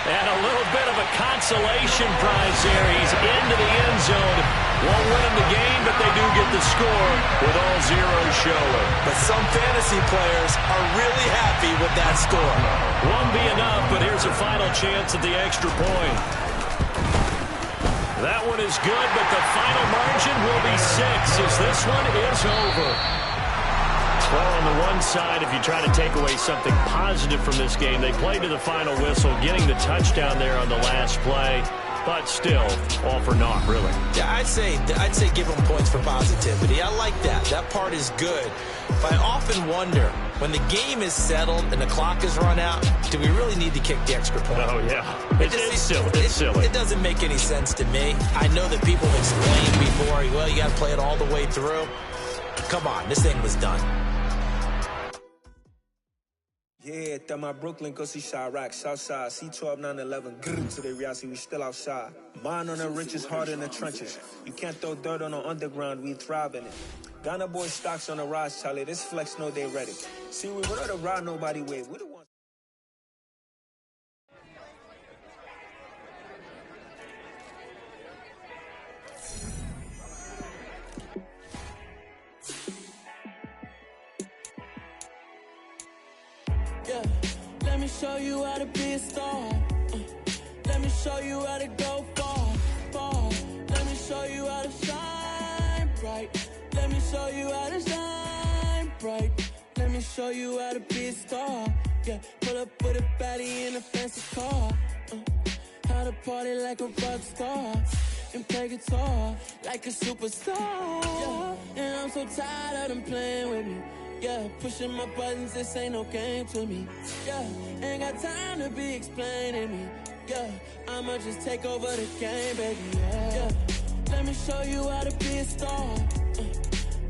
And a little bit of a consolation prize there. He's into the end zone. Won't win him the game, but they do get the score with all zeros showing. But some fantasy players are really happy with that score. Won't be enough, but here's a final chance at the extra point. That one is good, but the final margin will be 6 as this one is over. Well, on the one side, if you try to take away something positive from this game, they played to the final whistle, getting the touchdown there on the last play, but still, all for naught, really. Yeah, I'd say give them points for positivity. I like that. That part is good. But I often wonder, when the game is settled and the clock is run out, do we really need to kick the extra point? Oh, yeah. It's silly. It's silly. It doesn't make any sense to me. I know that people have explained before, well, you got to play it all the way through. Come on, this thing was done. Yeah, that my Brooklyn, go see Chirac, Southside, C12, 911, grrr, so they realize we still outside. Mine on the riches, hard in the trenches. You can't throw dirt on the underground, we thrive in it. Ghana boy stocks on the rise, Charlie, this flex know they ready. See, we were to ride nobody with, we the ones. Yeah, let me show you how to be a star. Let me show you how to go far, far. Let me show you how to shine bright. Let me show you how to shine bright. Let me show you how to be a star. Yeah, pull up with a baddie in a fancy car. How to party like a rock star and play guitar like a superstar. Yeah, and I'm so tired of them playing with me. Yeah, pushing my buttons, this ain't no game to me. Yeah, ain't got time to be explaining me. Yeah, I'ma just take over the game, baby. Yeah, let me show you how to be a star.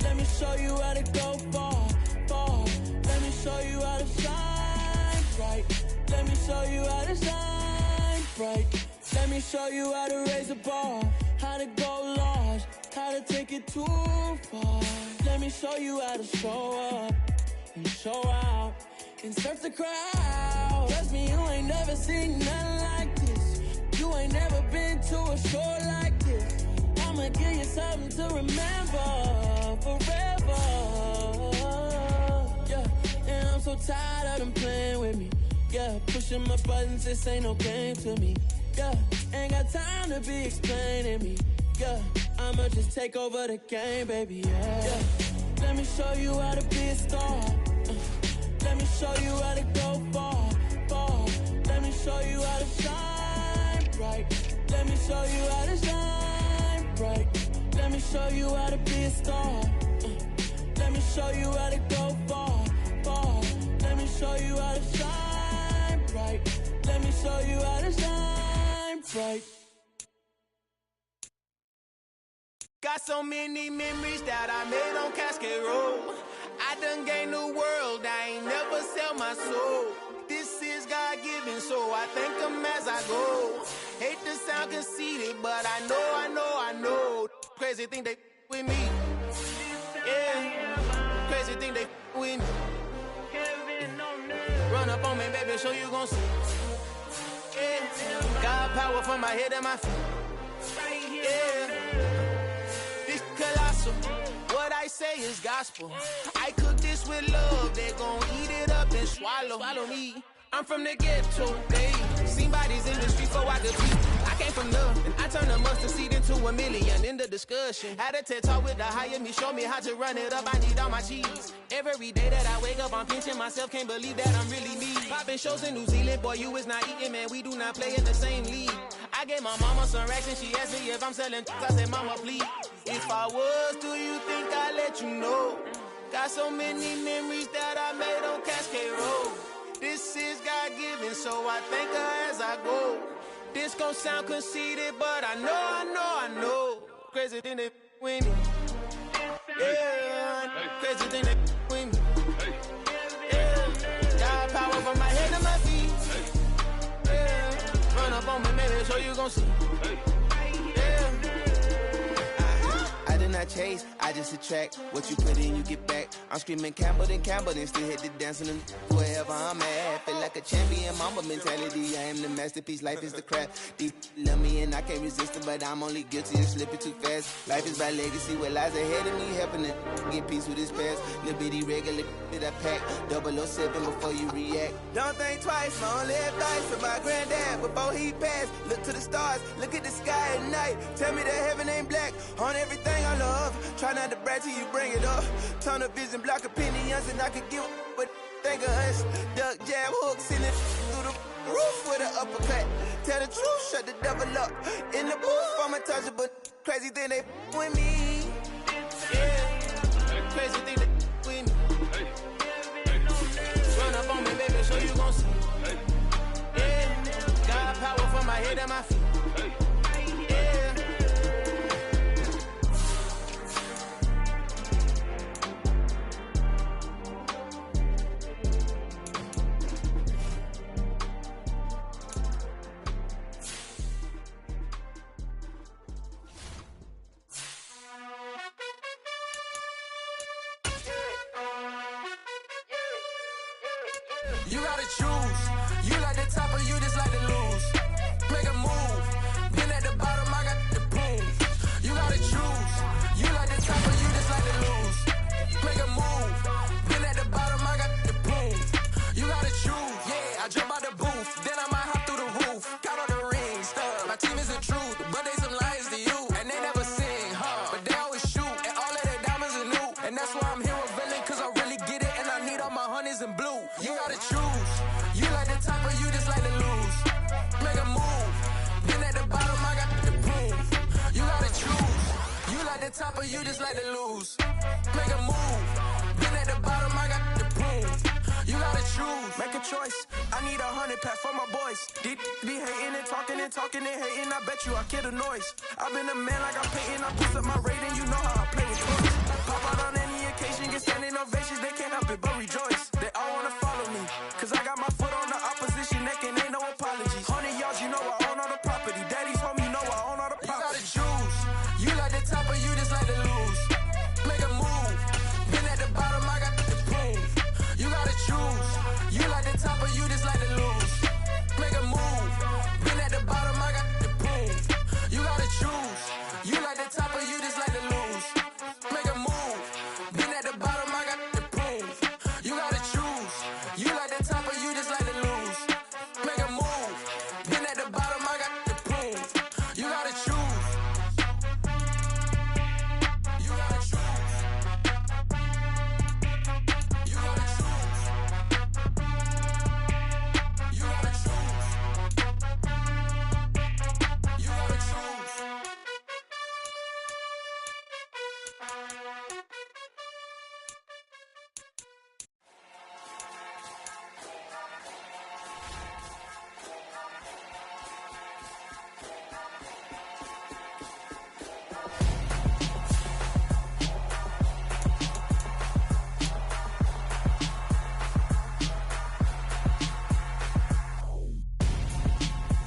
Let me show you how to go far, far. Let me show you how to shine bright. Let me show you how to shine bright. Let me show you how to raise a bar, how to go large, how to take it too far. Let me show you how to show up and show out and surf the crowd. Trust me, you ain't never seen nothing like this. You ain't never been to a show like this. I'ma give you something to remember forever. Yeah, and I'm so tired of them playing with me. Yeah, pushing my buttons, this ain't no game to me. Yeah, ain't got time to be explaining me. Yeah, I'ma just take over the game, baby, yeah. Let me show you how to be a star. Let me show you how to go far, far. Let me show you how to shine bright. Let me show you how to shine bright. Let me show you how to be a star. Let me show you how to go far, far. Let me show you how to shine bright. Let me show you how to shine bright. Got so many memories that I made on Cascade Road. I done gained the world, I ain't never sell my soul. This is God-given, so I thank him as I go. Hate to sound conceited, but I know. Crazy thing they with me. Yeah, crazy thing they with me. Run up on me, baby, so you gon' see. Yeah, God power from my head and my feet. Yeah. Colossal. What I say is gospel. I cook this with love. They gon' eat it up and swallow me. I'm from the ghetto, babe. Seen bodies in the street so I could be. I came from nothing. I turned a mustard seed into $1 million in the discussion. Had a TED talk with the hire me, show me how to run it up. I need all my cheese. Every day that I wake up, I'm pinching myself. Can't believe that I'm really me. Popping shows in New Zealand, boy, you is not eating, man. We do not play in the same league. I gave my mama some racks and she asked me if I'm selling. I said, mama, please. If I was, do you think I'd let you know? Got so many memories that I made on Cascade Road. This is God-given, so I thank her as I go. This gon' sound conceited, but I know. Crazy thing they with me. Yeah, crazy thing they with me. Yeah, got power from my head to my feet. Yeah, run up on me, maybe, so you gon' see. I chase, I just attract what you put in, you get back. I'm screaming Campbell, then still hit the dancing and wherever I'm at. Feel like a champion, mama mentality. I am the masterpiece, life is the crap. Deep love me and I can't resist it, but I'm only guilty of slipping too fast. Life is by legacy, what lies ahead of me, helping to get peace with his past. Little bitty regular that I pack, 007 before you react. Don't think twice, my only advice for my granddad before he passed. Look to the stars, look at the sky at night. Tell me that heaven ain't black on everything I love. Try not to brag till you bring it up. Tunnel vision, block opinions, and I could give but think of us. Duck, jab, hook, send it through the roof with an uppercut. Tell the truth, shut the devil up. In the booth, I'm untouchable. Crazy thing they with me. Yeah, crazy thing they with me. Run up on me, baby, so you gon' see. Yeah, got power from my head and my feet. You gotta choose. You like the top or you just like to lose. Make a move. Been at the bottom, I got the prove. You gotta choose. You like the top or you just like to lose. Make a move. Been at the bottom, I got the prove. You gotta choose. Yeah, I jump out the booth. Then I might hop through the roof. Count on the rings, stuff. My team is the truth, but they some liars to you. And they never sing, but they always shoot. And all of their diamonds are new. And that's why I'm here with villain, cause I really get it. And I need all my honeys in blue. You gotta choose. You like the top or you just like to lose. Make a move. Been at the bottom, I got the proof. You gotta choose. You like the top or you just like to lose. Make a move. Been at the bottom, I got the proof. You gotta choose. Make a choice. I need 100 pack for my boys. Be hating and talking and hating. I bet you I kill the noise. I've been a man like I'm Peyton. I boost up my rating. You know how I play with toys. Pop out on any occasion, get standing ovations. They can't help it but rejoice. They all wanna follow me, cause I got my foot on the opposition neck and ain't no apologies. 100 yards, you know I own all the property. Daddy's home, you know I own all the property. You gotta choose. You like the top or you just like to lose. Make a move. Been at the bottom, I got the proof. You gotta choose. You like the top or you just like to lose. Make a move. Been at the bottom, I got the proof. You gotta choose. You like the top or you just like to lose. Make a move. Been at the bottom, I got the proof. You gotta choose. You like the top or you just like to lose. Make a move. Been at the bottom, I got the proof. You gotta choose. You gotta choose. You gotta choose. You gotta choose. You gotta choose.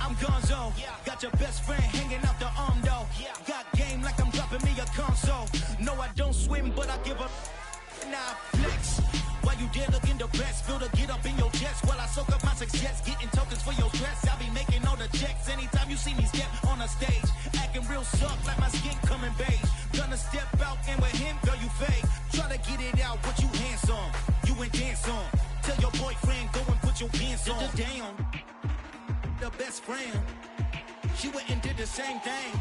I'm Gonzo, got your best friend hanging out the arm though. Got game like I'm dropping me a console. No, I don't swim, but I give a nah flex. While you there looking the best, feel the get up in your chest while I soak up my success, getting tokens for your stress. I be making all the checks anytime you see me step on a stage, acting real soft like my skin coming beige. Gonna step out and with him, girl, you fake. Try to get it out, what you handsome, you ain't dance on. Tell your boyfriend go and put your pants on. Down, the best friend, she went and did the same thing.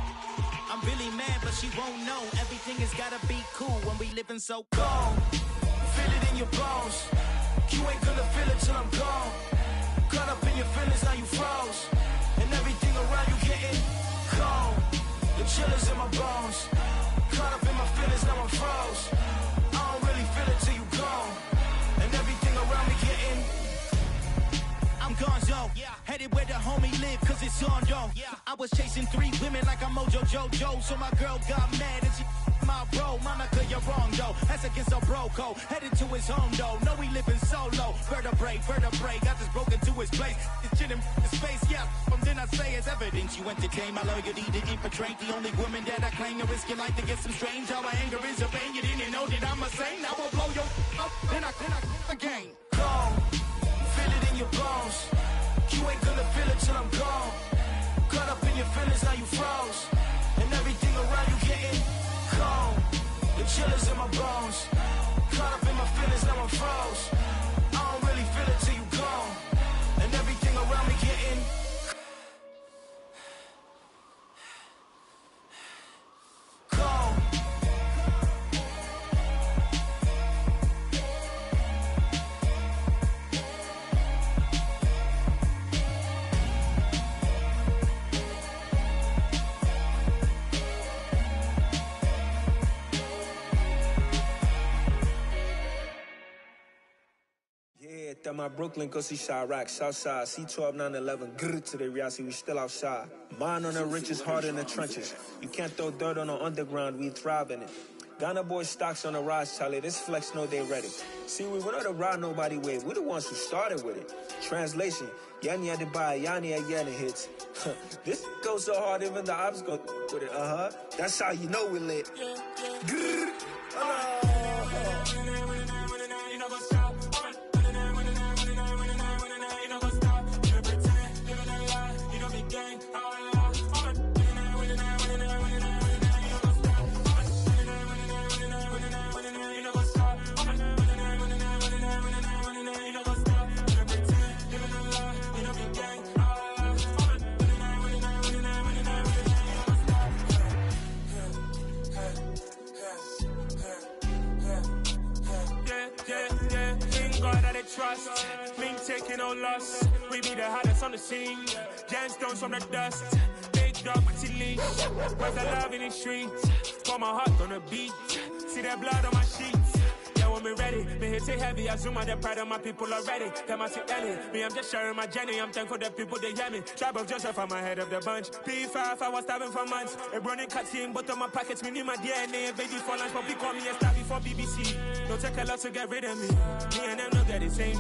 I'm really mad, but she won't know. Everything has gotta be cool when we living so cold. Feel it in your bones. You ain't gonna feel it till I'm gone. Caught up in your feelings, now you froze. And everything around you getting cold. The chill is in my bones. Caught up in my feelings, now I'm froze. I don't really feel it till you gone. And everything around me getting I'm gonzo, headed where the homie live, cause it's on though. I was chasing 3 women like I'm Mojo Jojo, so my girl got mad and she my bro. Monica, you're wrong though, that's against our bro code. Headed to his home though, no we living solo. Vertebrae, got this broken to his place. It's shit in his face, from then I say it's evidence. You entertain my loyalty to infiltrate the only woman that I claim to risk your life to get some strange. How my anger is a pain, you didn't know that I'm a saint. I will blow your up, then I again. Gone. Feel it in your bones. You ain't gonna feel it till I'm gone. Caught up in your feelings, now you froze. And everything around you getting cold. The chill is in my bones. Caught up in my feelings, now I'm froze. I don't really feel it till you gone. And everything around me getting cold. Yeah, that my Brooklyn, cause he Chirac, Southside, C12, 911, grrr to the reality, we still outside. Mine on the riches, heart in the trenches. You can't throw dirt on the underground, we thrive in it. Ghana boys stocks on the rise, Charlie, this flex know they ready. See, we went on the ride nobody with, we the ones who started with it. Translation, Yani had to buy, Yani had hits. This goes so hard, even the ops go with it, That's how you know we lit. Grrr, Trust, me taking no loss. We be the hottest on the scene. Gemstones from the dust. Big dog with your leash. Where's the love in the streets? Pour my heart on the beat. See that blood on my sheets. Yeah, when we ready, me hit it heavy. I zoom out the pride of my people already. Them I see Ellie. Me, I'm just sharing my journey. I'm thankful that people they hear me. Tribe of Joseph, I'm ahead of the bunch. P5, I was starving for months. A running cutscene, but on my pockets, me knew my DNA. Baby for lunch, but we call me a star before BBC. Don't take a lot to get rid of me. Me and them no get the same.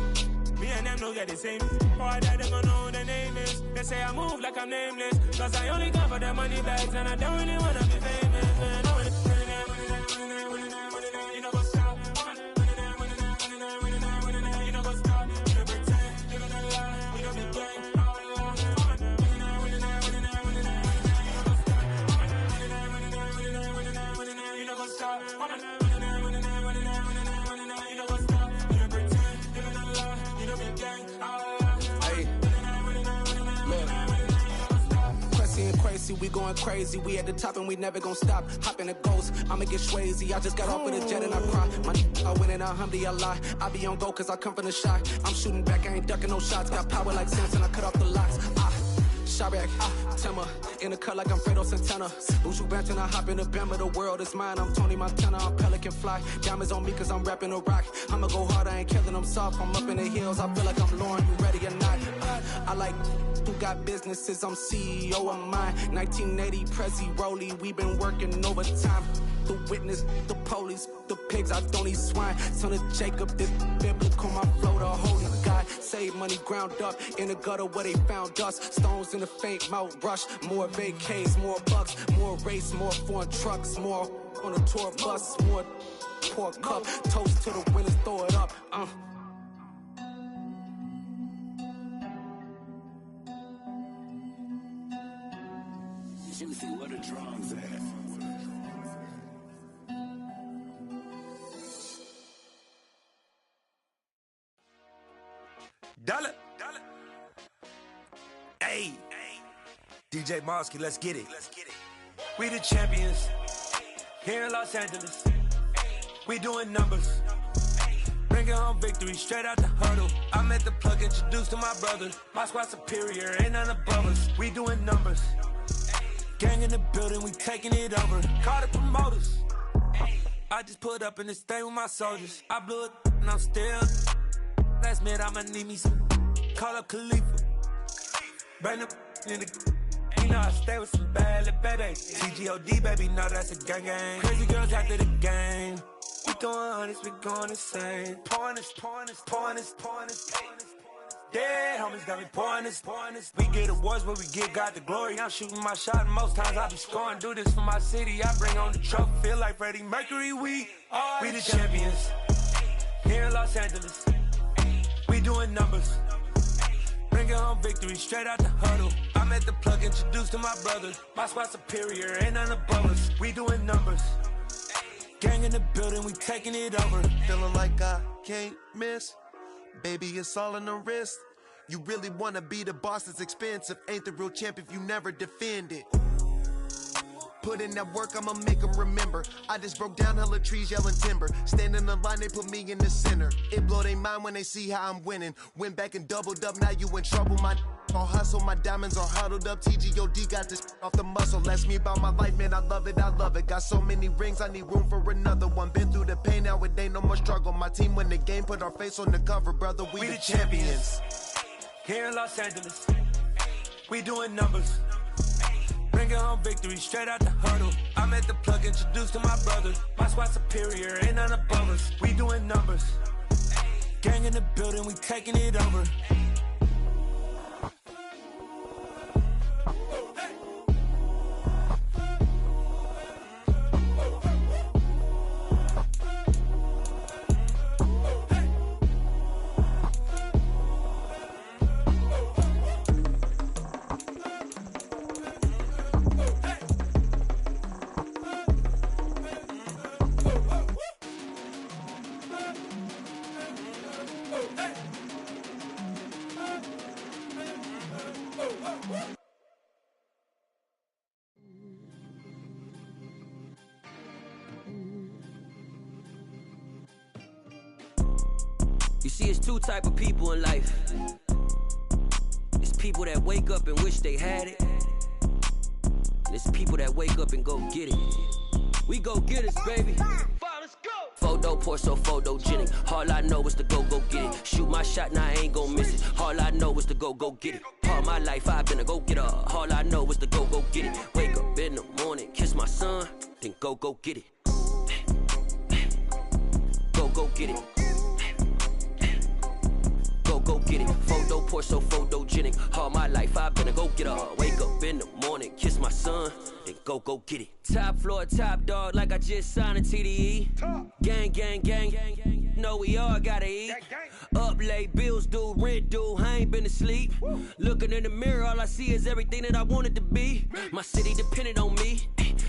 Me and them no get the same. Boy, that they gonna know who the name is. They say I move like I'm nameless. Cause I only come for the money bags. And I don't really wanna be famous, man. You know what's up? You know what's up? You don't pretend, living a lie. We don't be gang. You know what's up? Crazy, we going crazy. We at the top and we never gon' stop. Hop in a ghost, I'ma get swayzy. I just got off with a jet and I cry. My I win in a Humvee, I lie. I be on go cause I come from the shot. I'm shooting back, I ain't ducking no shots. Got power like Samson, I cut off the locks. Chirac, Tema, in the cut like I'm Fredo Santana. Buju Banton, I hop in the Bama, the world is mine. I'm Tony Montana, I'm Pelican Fly. Diamonds on me cause I'm rapping a rock. I'ma go hard, I ain't killing them soft. I'm up in the hills, I feel like I'm Lauren, you ready or not? I like who got businesses, I'm CEO of mine. 1980 Prezi Rolly, we been working overtime. The witness, the police, the pigs, I don't eat swine. Son of Jacob, this biblical, my flow, the holy God. Save money ground up in the gutter where they found us. Stones in the faint mouth rush. More vacays, more bucks, more race, more foreign trucks, more on a tour bus, more pour cup. Toast to the winners, throw it up. Juicy, where the drums at? Dollar. Hey. DJ Mosky, let's get it. We the champions here in Los Angeles. We doing numbers. Bringing home victory straight out the huddle. I met the plug, introduced to my brother. My squad superior, ain't none above us. We doing numbers. Gang in the building, we taking it over. Call the promoters. I just put up in this thing with my soldiers. I blew it and I'm still. Last minute I'ma need me some. Call up Khalifa. Bring the in the. You know I stay with some bad little baby. TGOD baby, no that's a gang gang. Crazy girls after the game. We going honest, we going insane. Pouring this. Dead homies got me pouring this. We get awards, but we give God the glory. I'm shooting my shot, and most times I be scoring. Do this for my city, I bring on the trophy. Feel like Freddie Mercury, we the champions here in Los Angeles. We doing numbers. Bringing home victory straight out the huddle. I met the plug, introduced to my brother. My squad superior, ain't none above us. We doing numbers. Gang in the building, we taking it over. Feeling like I can't miss. Baby, it's all in the wrist. You really wanna be the boss, it's expensive. Ain't the real champ if you never defend it. Put in that work, I'ma make them remember. I just broke down hella trees, yelling timber. Stand in the line, they put me in the center. It blow their mind when they see how I'm winning. Went back and doubled up, now you in trouble. My all hustle, my diamonds are huddled up. TGOD got this off the muscle. Ask me about my life, man, I love it. Got so many rings, I need room for another one. Been through the pain, now it ain't no more struggle. My team win the game, put our face on the cover, brother. We the champions here in Los Angeles. We doing numbers. Bringing home victory straight out the huddle. I met the plug, introduced to my brother. My squad superior, ain't none above us. We doing numbers. Gang in the building, we taking it over. You see, it's two type of people in life. It's people that wake up and wish they had it, and it's people that wake up and go get it. We go get it, baby. Photo pour so photogenic. All I know is to go get it. Shoot my shot, now I ain't gon' miss it. All I know is to go get it. All my life I've been a go-getter. All I know is to go get it. Wake up in the morning, kiss my son, then go get it. Go get it. Go get it. Photo pour so photogenic. All my life I've been a go-getter. Wake up in the morning, kiss my son, then go get it. Top floor, top dog, like I just signed a TDE. Gang. Know we all gotta eat. Up late, bills due, rent due, I ain't been asleep. Looking in the mirror, all I see is everything that I wanted to be. My city depended on me,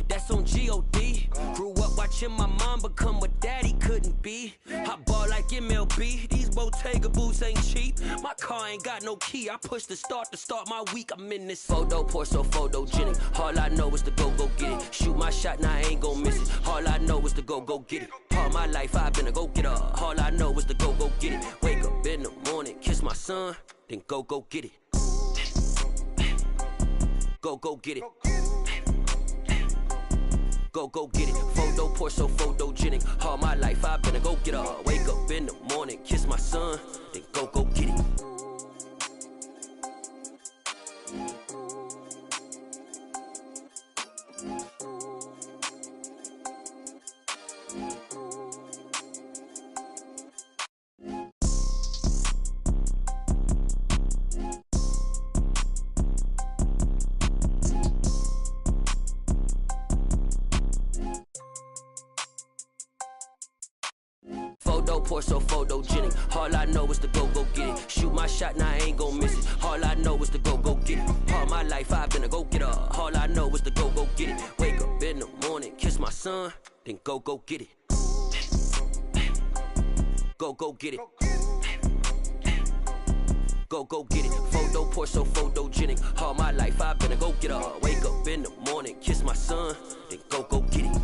that's on G.O.D. Grew up watching my mom become what daddy couldn't be. I ball like MLB, these Bottega boots ain't cheap. My car ain't got no key, I push the start to start my week. I'm in this photo pour so photogenic. All I know is to go get it. Shoot my shot, now I ain't gon' miss it. All I know is to go get it. All my life I've been a go-getter. All I know is to go get it. Wake up in the morning, kiss my son, then go get it. Go get it. Go get it. Photo pour so photogenic. All my life I've been a go-getter. Wake up in the morning, kiss my son, then go get it. Photo pour so photogenic. All I know is to go get it. Shoot my shot, now I ain't gon' miss it. All I know is to go get it. All my life I've been a go-getter. All I know is to go get it. Wake up in the morning, kiss my son, then go get it. Go get it. Go get it. photo, pour so photogenic. All my life I've been a go-getter. Wake up in the morning, kiss my son, then go get it.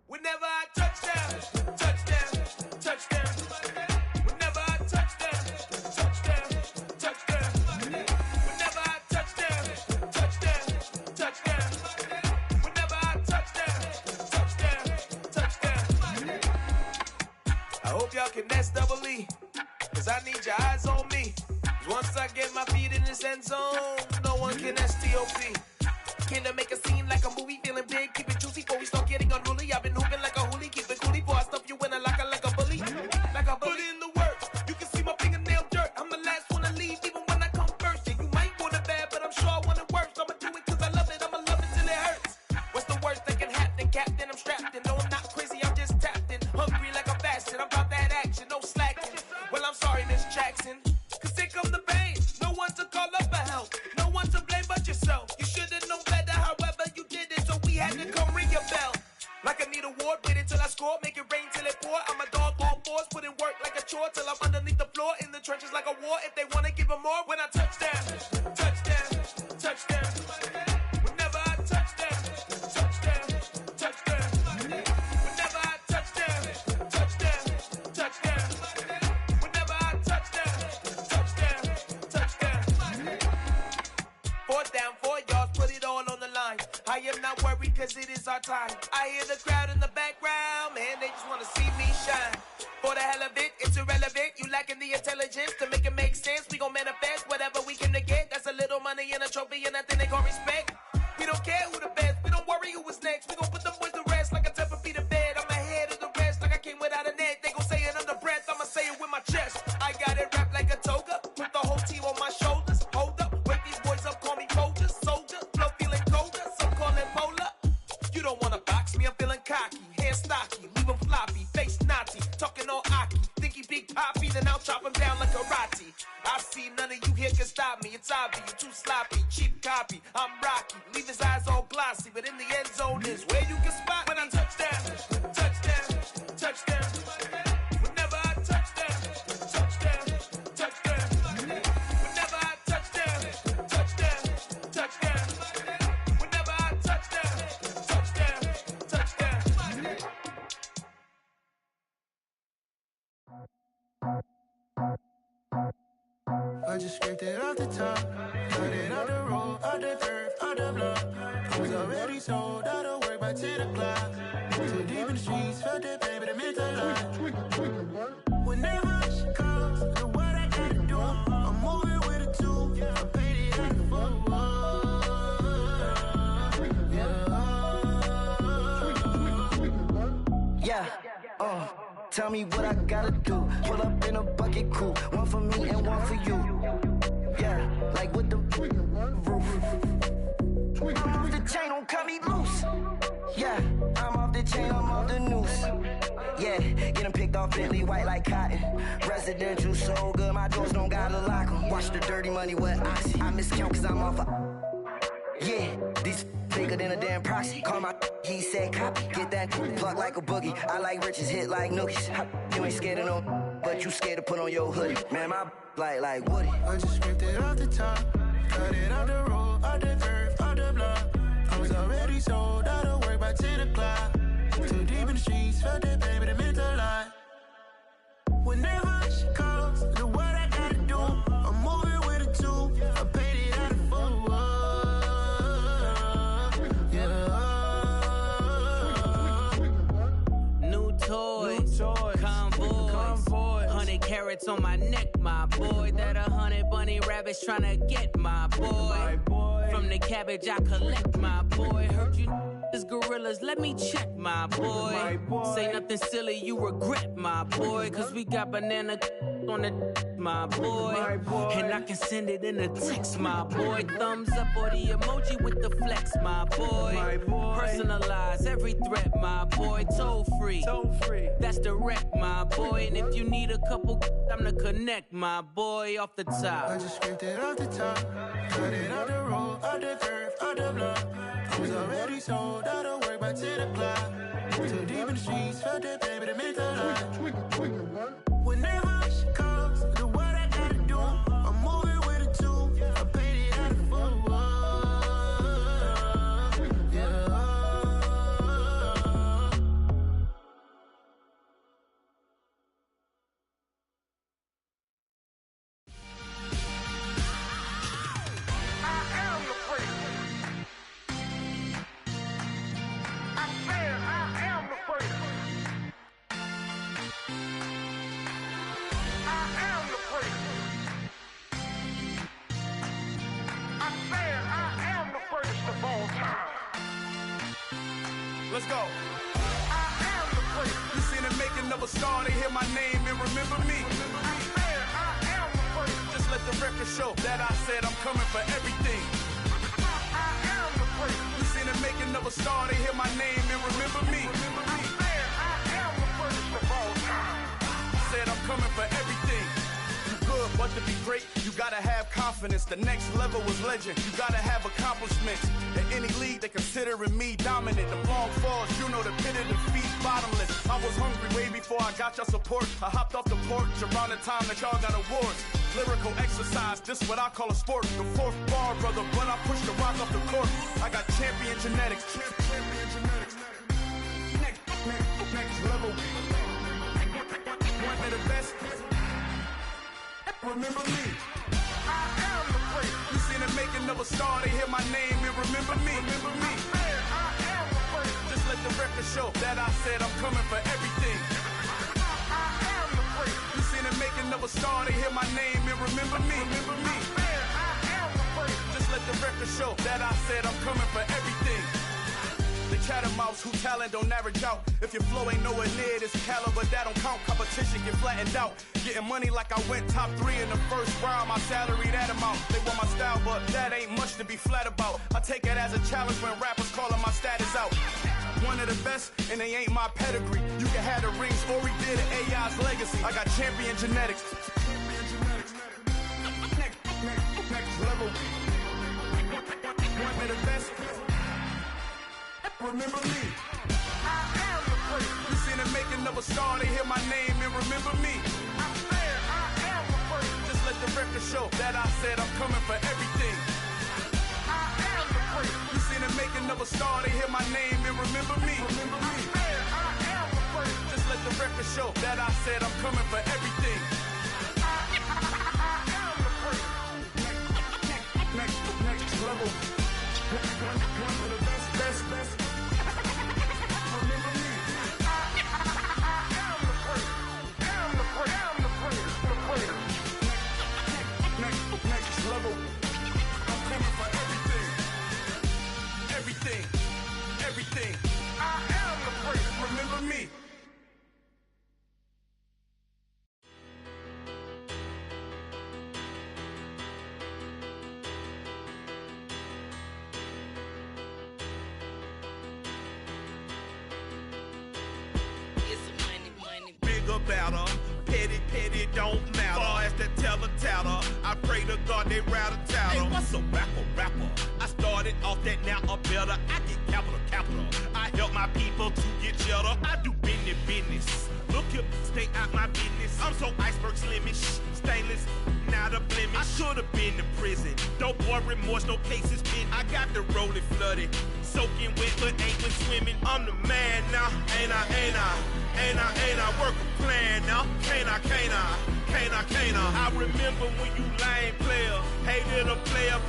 Whenever I touchdown, touchdown, touchdown. Whenever I touchdown, touchdown, touchdown. Whenever I touchdown, touchdown, touchdown. Whenever I touchdown, touchdown, touchdown. I hope y'all can nest double E, cause I need your eyes on me. Cause once I get my feet in this end zone, no one can STOP. Came to make a scene like a movie, feeling big, keep it juicy before we start getting unruly. I've been hooping like a hoolie, keep it coolie before I stuff you in a locker like a bully. Like a bully. Put in the work, you can see my fingernail dirt. I'm the last one to leave, even when I come first. Yeah, you might want it bad, but I'm sure I want it worse. I'ma do it cause I love it, I'ma love it till it hurts. What's the worst that can happen, Captain? I'm strapped in, no I'm not crazy, I'm just tapped in. Hungry like a bastard, I'm about that action, no slacking. Well, I'm sorry, Miss Jackson, cause here come the pain. No one to call up for help, no one to blame but yourself. You should've known better, however you did it, so we had to come ring your bell. Like I need a ward, wait until I score, make it rain till it pour. I'm a dog on fours, put in work like a chore till I'm underneath the floor, in the trenches like a war. If they wanna give them more, when I touchdown, touchdown, touchdown. Whenever I touchdown, touchdown, touchdown. Whenever I touchdown, touchdown, touchdown. Whenever I touchdown, touchdown, touchdown. Fourth down, 4 yards, put it all on the line. I am not worried cause it is our time. I hear the crowd in the background, man, they just wanna see me shine. For the hell of it, it's irrelevant. You lacking the intelligence to make it make sense. We gon' manifest whatever we came to get. That's a little money and a trophy and nothing they gon' respect. We don't care who the best, we don't worry who was next. We gon' put them boys to rest like a Tempur-Pedic to bed. I'm ahead of the rest like I came without a net. They gon' say it under breath, I'ma say it with my chest. I got it wrapped like a toga, put the whole team on my shoulders. Hold up, wake these boys up, call me Folger, soldier. Flow feeling colder, some call it polar. You don't wanna box me, I'm feeling cocky. Hair stocky, leave him floppy, face naughty. Talking all aki, think he big poppy, then I'll chop him down like karate. I see none of you here can stop me. It's obvious, you too sloppy, cheap copy. I'm Rocky, leave his eyes all glossy, but in the end zone is where you can spot when I touchdown, touchdown, touchdown. Whenever I touchdown, touchdown, touchdown. Whenever I touchdown, touchdown, touchdown. Whenever I touchdown, touchdown, touchdown. I just scraped it off the top, cut it out the road, out the dirt, out the block. I was already sold, out of work by 10 o'clock. Too deep in the streets, felt that baby, that meant a lot. Whenever she calls, do what I gotta do. I'm moving with a two, I paid it out the full. Yeah, tell me what I gotta do. Pull up in a bucket crew, one for me and one for you. Yeah, like with the roof. I'm off the chain, don't cut me loose. Yeah, I'm off the chain, I'm off the noose. Yeah, getting picked off Bentley white like cotton. Residential so good, my doors don't gotta lock 'em. Watch the dirty money with oxy. I miscount cause I'm off yeah, these bigger than a damn proxy. Call my he said copy. Get that plug like a boogie. I like riches, hit like nookies. You ain't scared of no, but you scared to put on your hoodie. Man, my like Woody. I just scraped it off the top, cut it out the road, out the dirt, out the block. I was already sold, out of work by 10 o'clock. Too deep in the streets, felt that baby, that meant a lot. Whenever she calls, do what I gotta do. I'm moving with a two, I paid it out of full. Convoy, 100 carats on my neck, my boy. That 100 bunny rabbits tryna get my boy. From the cabbage I collect, my boy. Heard you This gorillas, let me check, my boy. Say nothing silly, you regret, my boy. Cause we got banana on the my boy. And I can send it in a text, my boy. Thumbs up or the emoji with the flex, my boy. Personalize every threat, my boy. Toll free. That's direct, my boy. And if you need a couple, I'm to connect, my boy, off the top. I just scraped it off the top, cut it out the road, out the curve, out the block. I was already sold, I don't work by 10 o'clock. Too deep in the streets, felt that baby to make a lot. Whenever she calls, do what I gotta do. I'm moving with a two, I paid it out of full. Yeah. Let's go. I am the place. You seen the making of a star, they hear my name and remember me. I am the place. Just let the record show that I said I'm coming for everything. I am the place. You seen the making of a star, they hear my name and remember me. I am the first of all time. Said I'm coming for everything. Good, but to be great, you gotta have confidence. The next level was legend. You gotta have accomplishments. In any league, they considering me dominant. The long falls, you know the pit of defeat, bottomless. I was hungry way before I got your support. I hopped off the porch around the time that y'all got awards. Lyrical exercise, this what I call a sport. The fourth bar, brother, when I push the rock off the court. I got champion genetics. Champion genetics. Next level. One of the best. Remember me. I am the place. You seen the making of a star, they hear my name and remember me. Remember me. I am the place. Just let the record show that I said I'm coming for everything. I am the place. You seen the making of a star, they hear my name and remember me. Remember me. I am the place. Just let the record show that I said I'm coming for everything. The chattermouths who talent don't average out. If your flow ain't nowhere near this caliber, that don't count. Competition get flattened out. Getting money like I went top 3 in the first round. My salary that amount. They want my style, but that ain't much to be flat about. I take it as a challenge when rappers calling my status out. One of the best, and they ain't my pedigree. You can have the rings, or we did it, AI's legacy. I got champion genetics. Next level. One of the best. Remember me. I am the place. You seen the making of a star, they hear my name and remember me. I am the place. Just let the record show that I said I'm coming for everything. I am the place. You seen the making of a star, they hear my name and remember me. Remember me. I am the place. Just let the record show that I said I'm coming for everything. I am the place. Next level. One of the best. Next level. I'm coming for everything. Everything. I am the place. Remember me. Bigger, better. Petty, don't matter. Far as the teller-tatter, I pray to God they rattle-tattle. Hey, what's a rapper? I started off that, now I'm better. I get capital. I help my people to get cheddar. I do business. Look here, stay out my business. I'm so iceberg slimish, stainless, not a blemish. I should've been to prison. Don't boy remorse, no cases pinned. I got the rolling flooded, soaking wet, but ain't been swimming. I'm the man now, ain't I work a plan now. Can't I? I remember when you lame player, hated a player,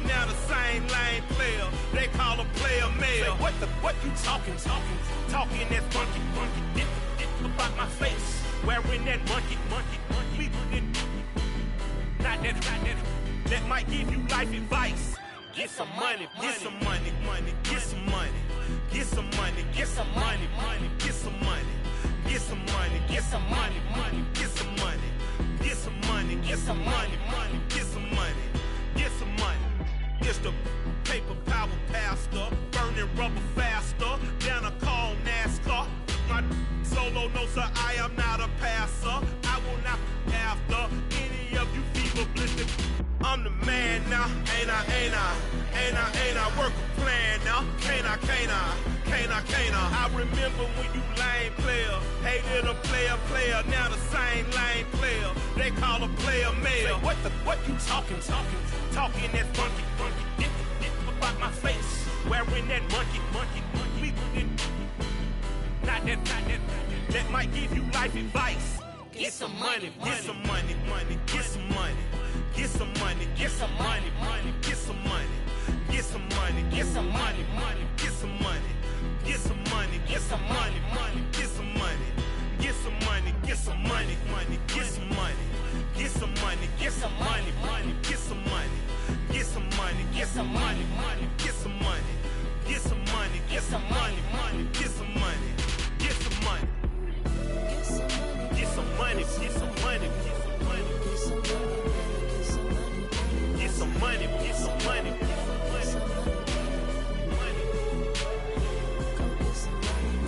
now the same lame player. They call a player male. Say, what you talking that funky, dip about my face, wearing that monkey, we didn't, not that might give you life advice. Get some money, Get some money, get some money, money, get some money. Get some money, get some money, money, get some money. Get some money, get some money, money, get some money. Get some money. It's the paper power pastor, burning rubber faster than a call NASCAR. My solo, no sir, I am not a passer. I will not after any of you fever blistered. I'm the man now, ain't I, ain't I? Ain't I, ain't I? Work a plan now, can't I, can't I? Can't I, can't I? I remember when you lame player, hated a player, now the same lame player. They call a player mayor. What you talking that funky, get about my face, wearing that monkey, we didn't, not that, that might give you life advice. Get some money, get some money, money, get some money. Get some money, get some money, money, get some money. Get some money, get some money, money, get some money. Get some money, get some money, money, get some money. Get some money, get some money, money, get some money. Get some money, get some money, money, get some money. Get some money, get some money, money, get some money. Get some money, get some money, money, get some money. Get some money. Get some money, get some money, get some money. Get some money, get some money.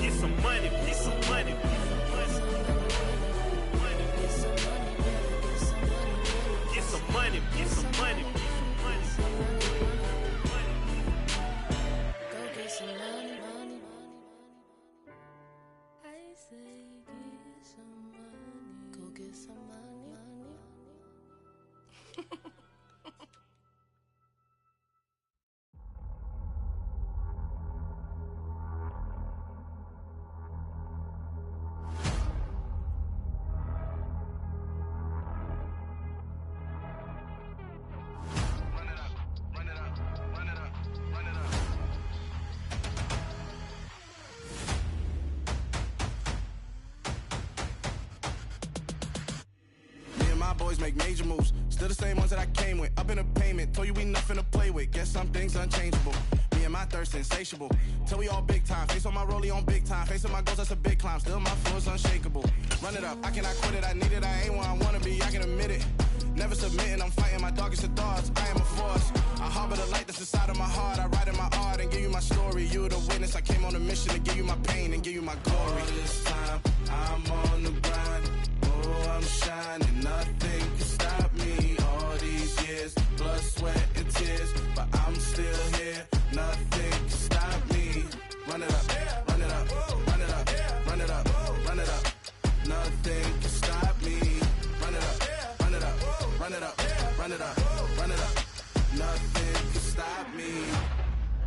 Get some money, get some money. Get some money, get some money. Go get some money, money. I say get some money. Go get some money, money. Boys make major moves, still the same ones that I came with. Up in a payment, told you we nothing to play with. Guess some things unchangeable. Me and my thirst insatiable. Till we all big time. Face on my rollie on big time. Facing my goals, that's a big climb. Still my flow is unshakable. Run it up, I cannot quit it. I need it, I ain't where I wanna be. I can admit it. Never submitting, I'm fighting my darkest of thoughts. I am a force. I harbor the light that's inside of my heart. I write in my art and give you my story. You the witness. I came on a mission to give you my pain and give you my glory. All this time, I'm on the grind. Oh, I'm shining. Nothing can stop me. All these years, blood, sweat, and tears. But I'm still here. Nothing can stop me. Run it up, run it up, run it up, run it up, run it up. Nothing can stop me. Run it up, run it up, run it up, run it up, run it up. Nothing can stop me.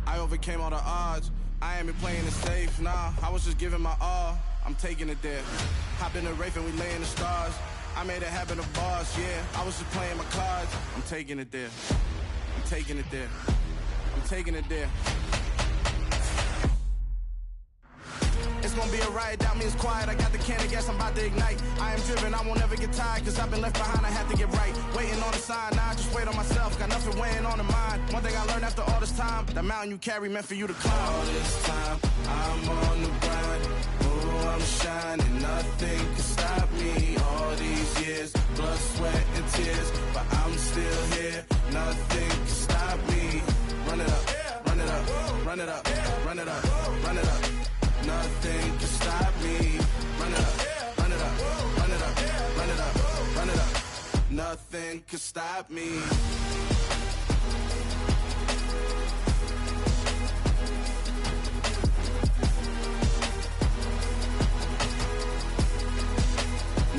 I overcame all the odds. I ain't been playing it safe, nah. I was just giving my all. I'm taking it there. Hop in the Wraith and we lay in the stars. I made it happen to boss, yeah. I was just playing my cards. I'm taking it there. I'm taking it there. I'm taking it there. It's gonna be a riot, doubt me it's quiet. I got the can of gas, I'm about to ignite. I am driven, I won't ever get tired, cause I've been left behind, I have to get right. Waiting on the sign, now I just wait on myself. Got nothing weighing on the mind. One thing I learned after all this time, that mountain you carry meant for you to climb. All this time, I'm on the grind. Oh, I'm shining, nothing can stop me. All these years, blood, sweat, and tears. But I'm still here, nothing can stop me. Run it up, run it up, run it up, run it up, run it up. Nothing can stop me. Run it up, run it up, run it up, run it up, run it up. Nothing can stop me.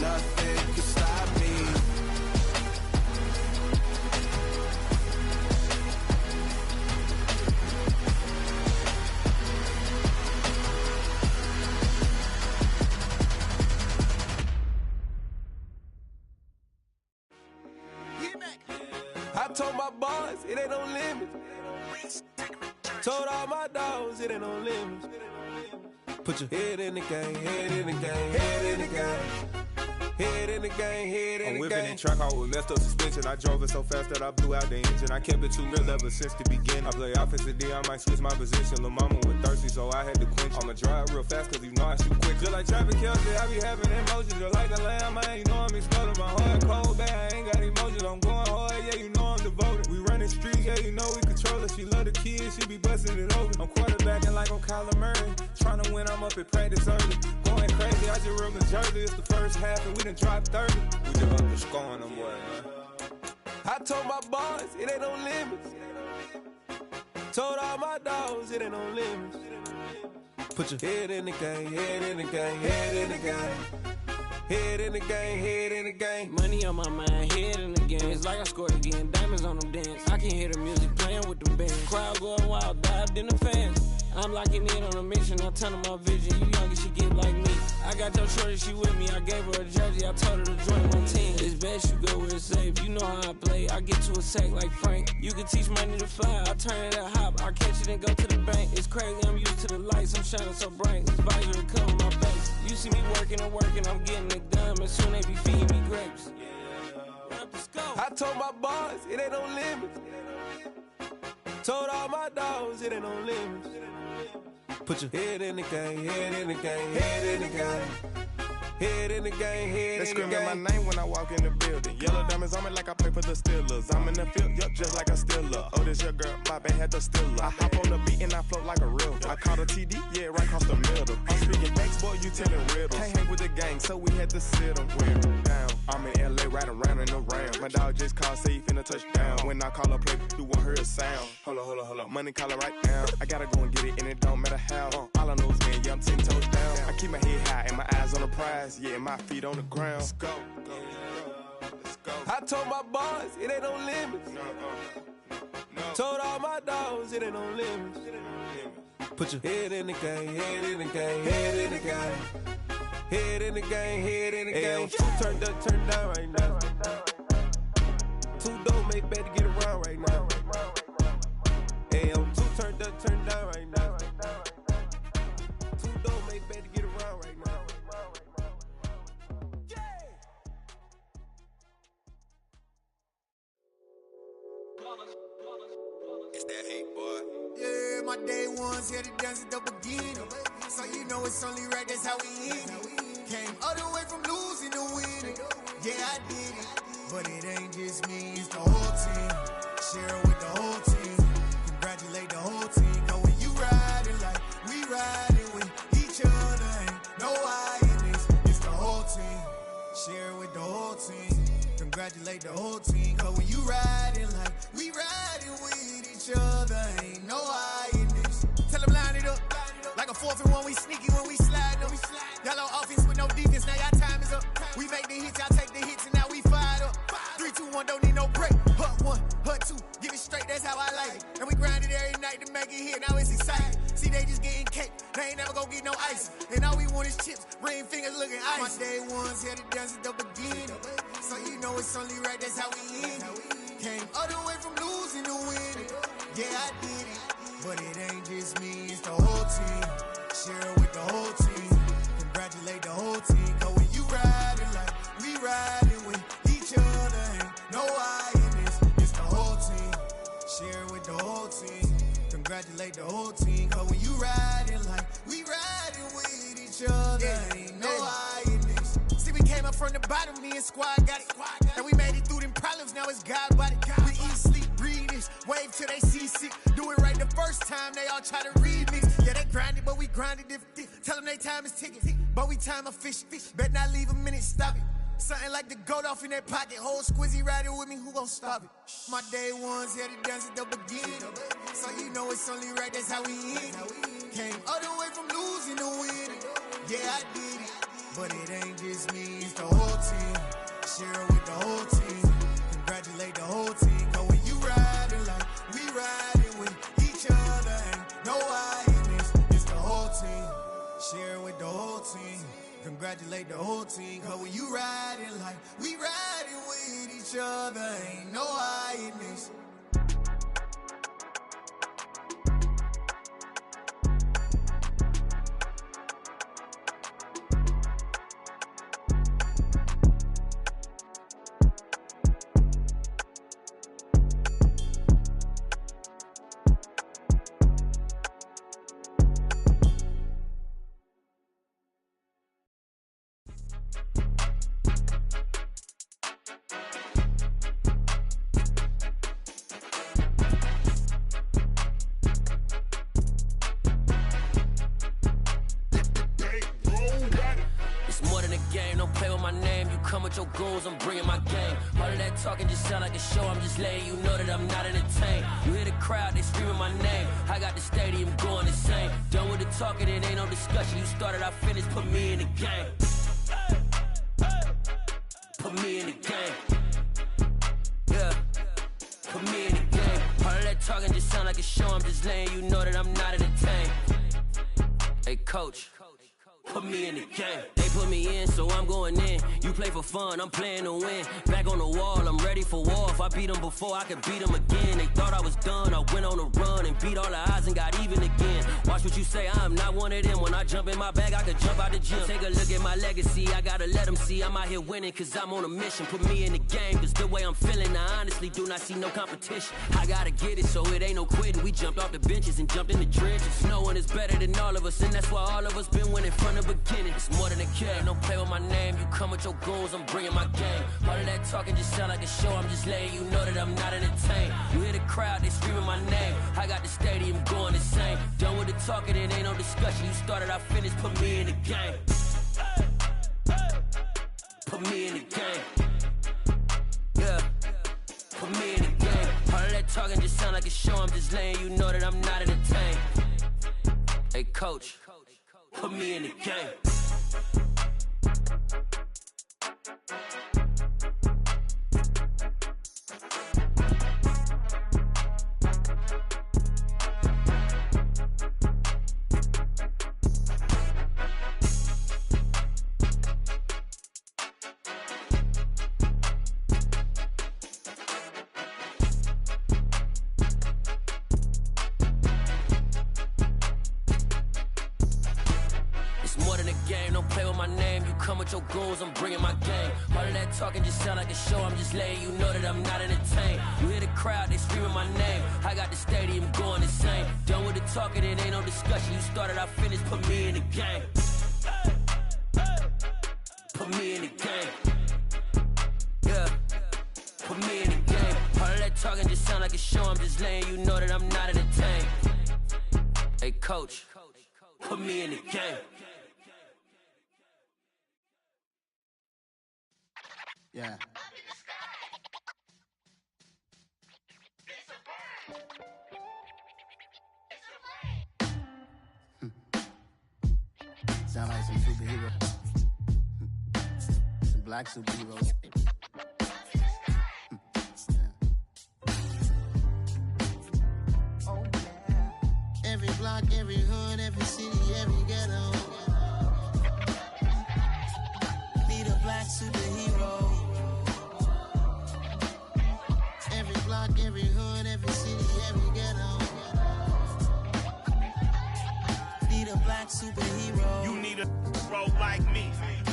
Nothing can stop me. I told my boys it ain't no limits. Told all my dogs it ain't no limits. Put your head in the game, head in the game, head in the game. Head in the game, head in the game. I'm whipping in track, I was messed up suspension. I drove it so fast that I blew out the engine. I kept it too real ever since the beginning. I play offensive D, I might switch my position. Lil' mama was thirsty, so I had to quench. I'ma drive real fast, cause you know I shoot quick. Just like traffic Kelsey, I be having emotions. Just like the lamb, man, you know I'm exploding. My heart cold, bad, I ain't got emotions. I'm going hard, yeah, you know I'm devoted. We running streets, yeah, you know we control it. She love the kids, she be busting it over. I'm quarterbacking like I'm Kyler Murray. Trying to win, I'm up at practice early. Going crazy, I just ripped the jersey. It's the first half, and we done dropped 30. We just up to scoring them, boy, man. I told my boys, it ain't no limits. Told all my dogs, it ain't no limits. Put your head in the game, head in the game, head in the game. Head in the game, head in the game. Money on my mind, head in the game. It's like I scored again, diamonds on them dance. I can hear the music playing with them bands. Crowd going wild, dived in the fans. I'm locking in on a mission, I tell her my vision. You young and she get like me. I got your shorty, she with me. I gave her a jersey, I told her to join my team. It's best you go where it's safe. You know how I play. I get to a sack like Frank. You can teach money to fly. I turn it at hop. I catch it and go to the bank. It's crazy, I'm used to the lights. I'm shining so bright. This visor to cover my face. You see me working and working, I'm getting it done. And soon they be feeding me grapes. I told my boys, it ain't no limits. Told all my dogs, it ain't no limits. Put your head in the game, head in the game, head in the game. Head in the game, head They in the game. screaming my name when I walk in the building. Yellow diamonds on me like I play for the Steelers. I'm in the field, yup, just like a Steeler. Oh, this your girl, my bad had the Steeler. I hop on the beat and I float like a river. I caught a TD, yeah, right across the middle. I'm speaking facts, boy, you telling riddles. Can't hang with the gang, so we had to sit them down. I'm in LA, riding around in the Ram. My dog just called, say he finna touchdown. When I call a play, you won't hear a sound. Hold up, money calling right now. I gotta go and get it, and it don't matter how. All I know is win, yeah, I'm 10 toes down. I keep my head high and my eyes on the prize. Yeah, my feet on the ground. Let's go. I told my boys, it ain't no limits. Told all my dogs, it ain't no limits. Put your head in the game, head in the game, head in the game. Head in the game, head in the game. Two turned up, turned down right now. Two don't make bad to get around right now. Two turned up, turned down right now. Two don't make bad to get around right now. It's that hate, boy. Yeah, my day ones here to dance at the beginning. So you know it's only right, that's how we end it. Came all the way from losing to winning. Yeah, I did it. But it ain't just me, it's the whole team. Share it with the whole team. Congratulate the whole team. Cause when you riding like we riding with each other, ain't no I in this. It's the whole team. Share it with the whole team. Congratulate the whole team. Cause when you riding like we riding with each other, ain't no I in this. Tell them line it up. Like a 4th and 1, we sneaky when we slide them. Y'all on offense with no defense, now y'all time is up. We make the hits, y'all take the hits, and now we fired up. 3, 2, 1, don't need no break. Hut 1, hut 2, give it straight, that's how I like it. And we grind it every night to make it hit, now it's exciting. See, they just getting cake, they ain't never gonna get no ice. And all we want is chips, ring fingers looking ice. My day ones here to dance at the beginning. So you know it's only right, that's how we end it. Came all the way from losing to winning. Yeah, I did it. But it ain't just me, it's the whole team. Share it with the whole team. Congratulate the whole team. Cause when you riding like we riding with each other, ain't no I in this. It's the whole team. Share it with the whole team. Congratulate the whole team. Cause when you riding like we riding with each other, ain't no I in this. See, we came up from the bottom, me and squad got it. And we made it through them problems, now it's God about it. We eat, sleep, breathe this. Wave till they see sick. Do it right the first time, they all try to remix. Yeah, they grinded, but we grinded different. Tell them they time is ticking, but we time efficient. Bet not leave a minute, stop it. Something like the goat off in their pocket. Whole squizzy riding with me, who gon' stop it? My day ones here to dance at the beginning. So you know it's only right, that's how we end it. Came all the way from losing to winning. Yeah, I did it. But it ain't just me, it's the whole team. Share it with the whole team. Congratulate the whole team. Cause when you riding like we riding with each other, ain't no I in this. It's the whole team. Share it with the whole team. Congratulate the whole team. Cause when you riding like we riding with each other, ain't no I in this. come with your goons, I'm bringing my gang. All of that talking just sound like a show, I'm just letting you know that I'm not entertained. You hear the crowd, they screaming my name. I got the stadium going insane. Done with the talking, it ain't no discussion. You started, I finished, put me in the game. Put me in the game. Yeah, put me in the game. All of that talking just sound like a show, I'm just letting you know that I'm not entertained. Hey, coach, put me in the game. They put me in, so I'm going in. You play for fun, I'm playing to win. Back on the wall, I'm ready for war. If I beat them before, I could beat them again. They thought I was done, I went on a run and beat all the odds and got even again. Watch what you say, I'm not one of them. When I jump in my bag, I could jump out the gym. Take a look at my legacy, I gotta let them see I'm out here winning, cause I'm on a mission. Put me in the game, cause the way I'm feeling, I honestly do not see no competition. I gotta get it, so it ain't no quitting. We jumped off the benches and jumped in the trenches. No one is better than all of us, and that's why all of us been winning from the beginning. It's more than a game, don't play with my name. You come with your goons, I'm bringing my game. All of that talking just sound like a show, I'm just letting you know that I'm not entertained. You hear the crowd, they screaming my name. I got the stadium going insane. Done with the talking, it ain't no discussion. You started, I finished, put me in the game. Put me in the game. Yeah, put me in the game. All of that talking just sound like a show, I'm just letting you know that I'm not entertained. Hey, coach, put me in the game. Your goals, I'm bringing my game. All of that talking just sound like a show, I'm just letting you know that I'm not entertained. You hear the crowd, they screaming my name. I got the stadium going insane. Done with the talking, it ain't no discussion. You started, I finished, put me in the game. Put me in the game. Yeah, put me in the game. All of that talking just sound like a show, I'm just letting you know that I'm not entertained. Hey, coach, put me in the game. Yeah. Sound like some superheroes. Some black superheroes. Oh, yeah. Every block, every hood, every city, every ghetto. Need a black superhero. Every block, every hood, every city, every ghetto. Need a black superhero. You need a bro like me.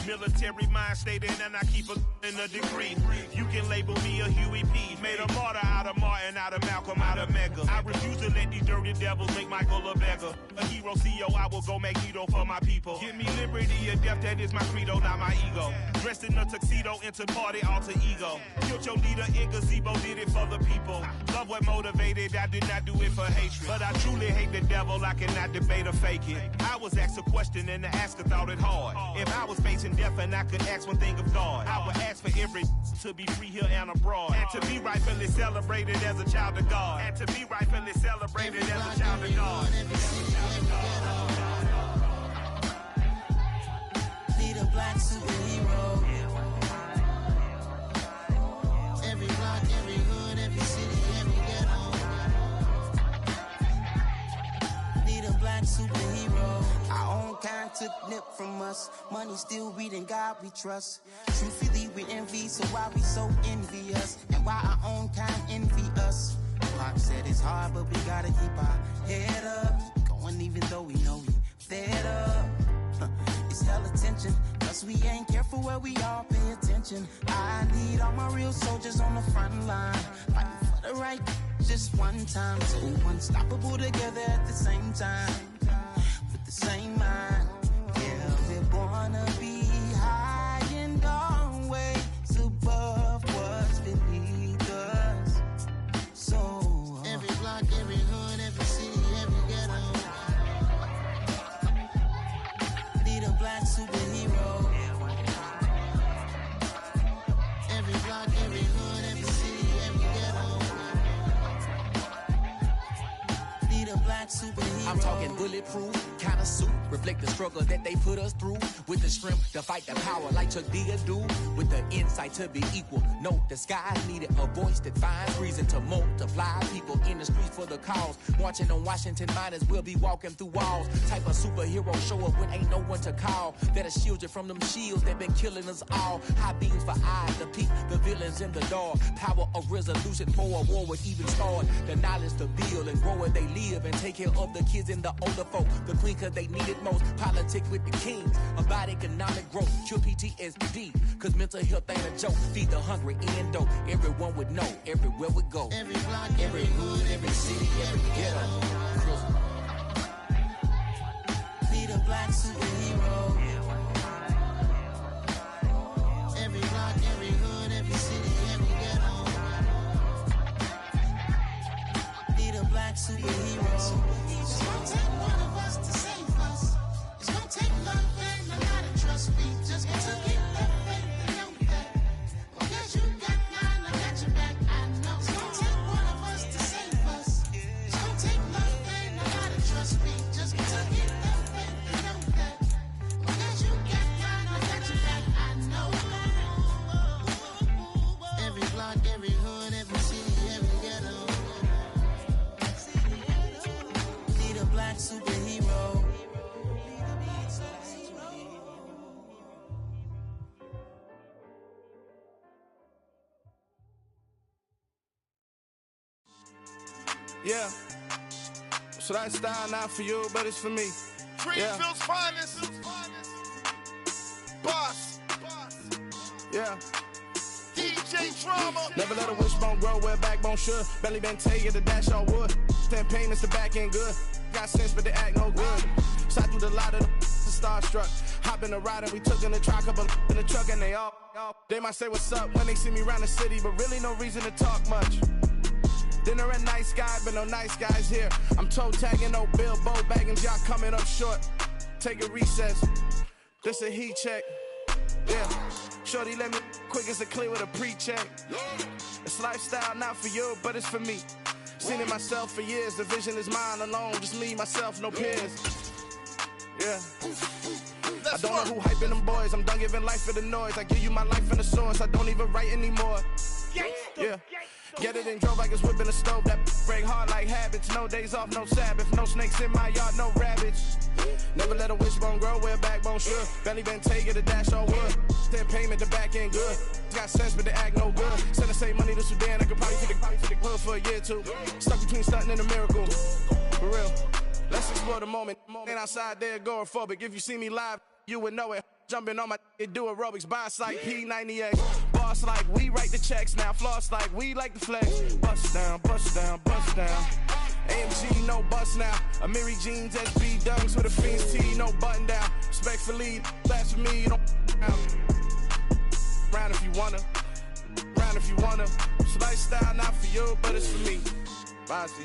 Military mind stated, and I keep in a degree. You can label me a Huey P. Made a martyr out of Martin, out of Malcolm, out of Mega. I refuse to let these dirty devils make Michael a beggar. A hero CEO, I will go Magneto for my people. Give me liberty or death, that is my credo, not my ego. Dressed in a tuxedo, into party, alter ego. Killed your leader in gazebo, did it for the people. Love what motivated, I did not do it for hatred. But I truly hate the devil, I cannot debate or fake it. I was asked a question and the asker thought it hard. If I was facing death and I could ask one thing of God, I would ask for every to be free here and abroad. And to be rightfully celebrated as a child of God. And to be rightfully celebrated as a child of God. Need a black superhero. Every block, every hood, every city, every ghetto. Need a black superhero. Our own kind took nip from us. Money still reading God we trust. Truthfully we envy, so why we so envious? And why our own kind envy us? Pac said it's hard, but we gotta keep our head up. Going even though we know we fed up. It's hell attention, cause we ain't careful where we all pay attention. I need all my real soldiers on the front line, fighting for the right just one time. So unstoppable together at the same time, with the same mind. Yeah, we wanna be high and always above what's beneath us. So every block, every hood, every city, every ghetto. Need a black superhero. superhero. I'm talking bulletproof, kind of suit, reflect the struggle that they put us through. With the strength to fight the power like Chuck D do. With the insight to be equal. Note the skies needed a voice that finds reason to multiply. People in the streets for the cause. Marching on Washington miners will be walking through walls. Type of superhero show up when ain't no one to call. That'll shield you from them shields that been killing us all. High beams for eyes to peek the villains in the dark. Power of resolution for a war would even start. The knowledge to build and grow where they live and take care of the kids and the older folk. The queen cause they need it most. Politics with the kings. About economic growth. Cure PTSD. Cause mental health ain't a joke. Feed the hungry and dope. Everyone would know. Everywhere we go. Every block, every hood, every city, every ghetto. Be the black superhero. Every block, every hood, every city, every ghetto. Be the black superhero. It's gonna take one of us to save us. It's gonna take love and a lot of trust. We just got to keep the faith and know that. Because you got mine, I got your back, I know. It's gonna take one of us to save us. It's gonna take love and a lot of trust. We just got to keep the faith and know that. Because you got mine, I got your back, I know. Every block, every hood, every city, every ghetto. Be the black superhero. Yeah. So that style not for you, but it's for me. Greenfield's finest. Boss. Yeah. DJ Drama. Never let a wishbone grow where backbone should. Belly been taken to dash all wood. 10 payments, the back end good. Got sense, but they act no good. Shot through the lot of the starstruck. Hop in the ride and we took in the truck, couple in the truck, and they all. They might say what's up when they see me around the city, but really no reason to talk much. Dinner at nice guy, but no nice guys here. I'm toe tagging, no Bilbo baggins, y'all coming up short. Take a recess. This a heat check. Yeah. Shorty let me quick as a clear with a pre-check. It's lifestyle not for you, but it's for me. Seen it myself for years. The vision is mine alone. Just me, myself, no peers. Yeah. I don't know who hyping them boys. I'm done giving life for the noise. I give you my life in the source. I don't even write anymore. Yeah. Get it and drove like it's whipping a stove. That break hard like habits. No days off, no Sabbath. No snakes in my yard, no rabbits. Never let a wishbone grow where backbone should. Belly been taken to dash all wood. 10 payment, the back end good. Got sense, but they act no good. Send the same money to Sudan. I could probably take the hood for a year or two. Stuck between stunting and a miracle. For real. Let's explore the moment. Ain't outside there agoraphobic. If you see me live, you would know it. Jumping on my do aerobics, boss like P90X. Boss like we write the checks now. Floss like we like the flex. Bust down, bust down, bust down. AMG, no bust now. Amiri jeans, SB dunks with a Fiends T, no button down. Respectfully, that's for me, you don't round if you wanna. Round if you wanna. It's lifestyle not for you, but it's for me. Bossy.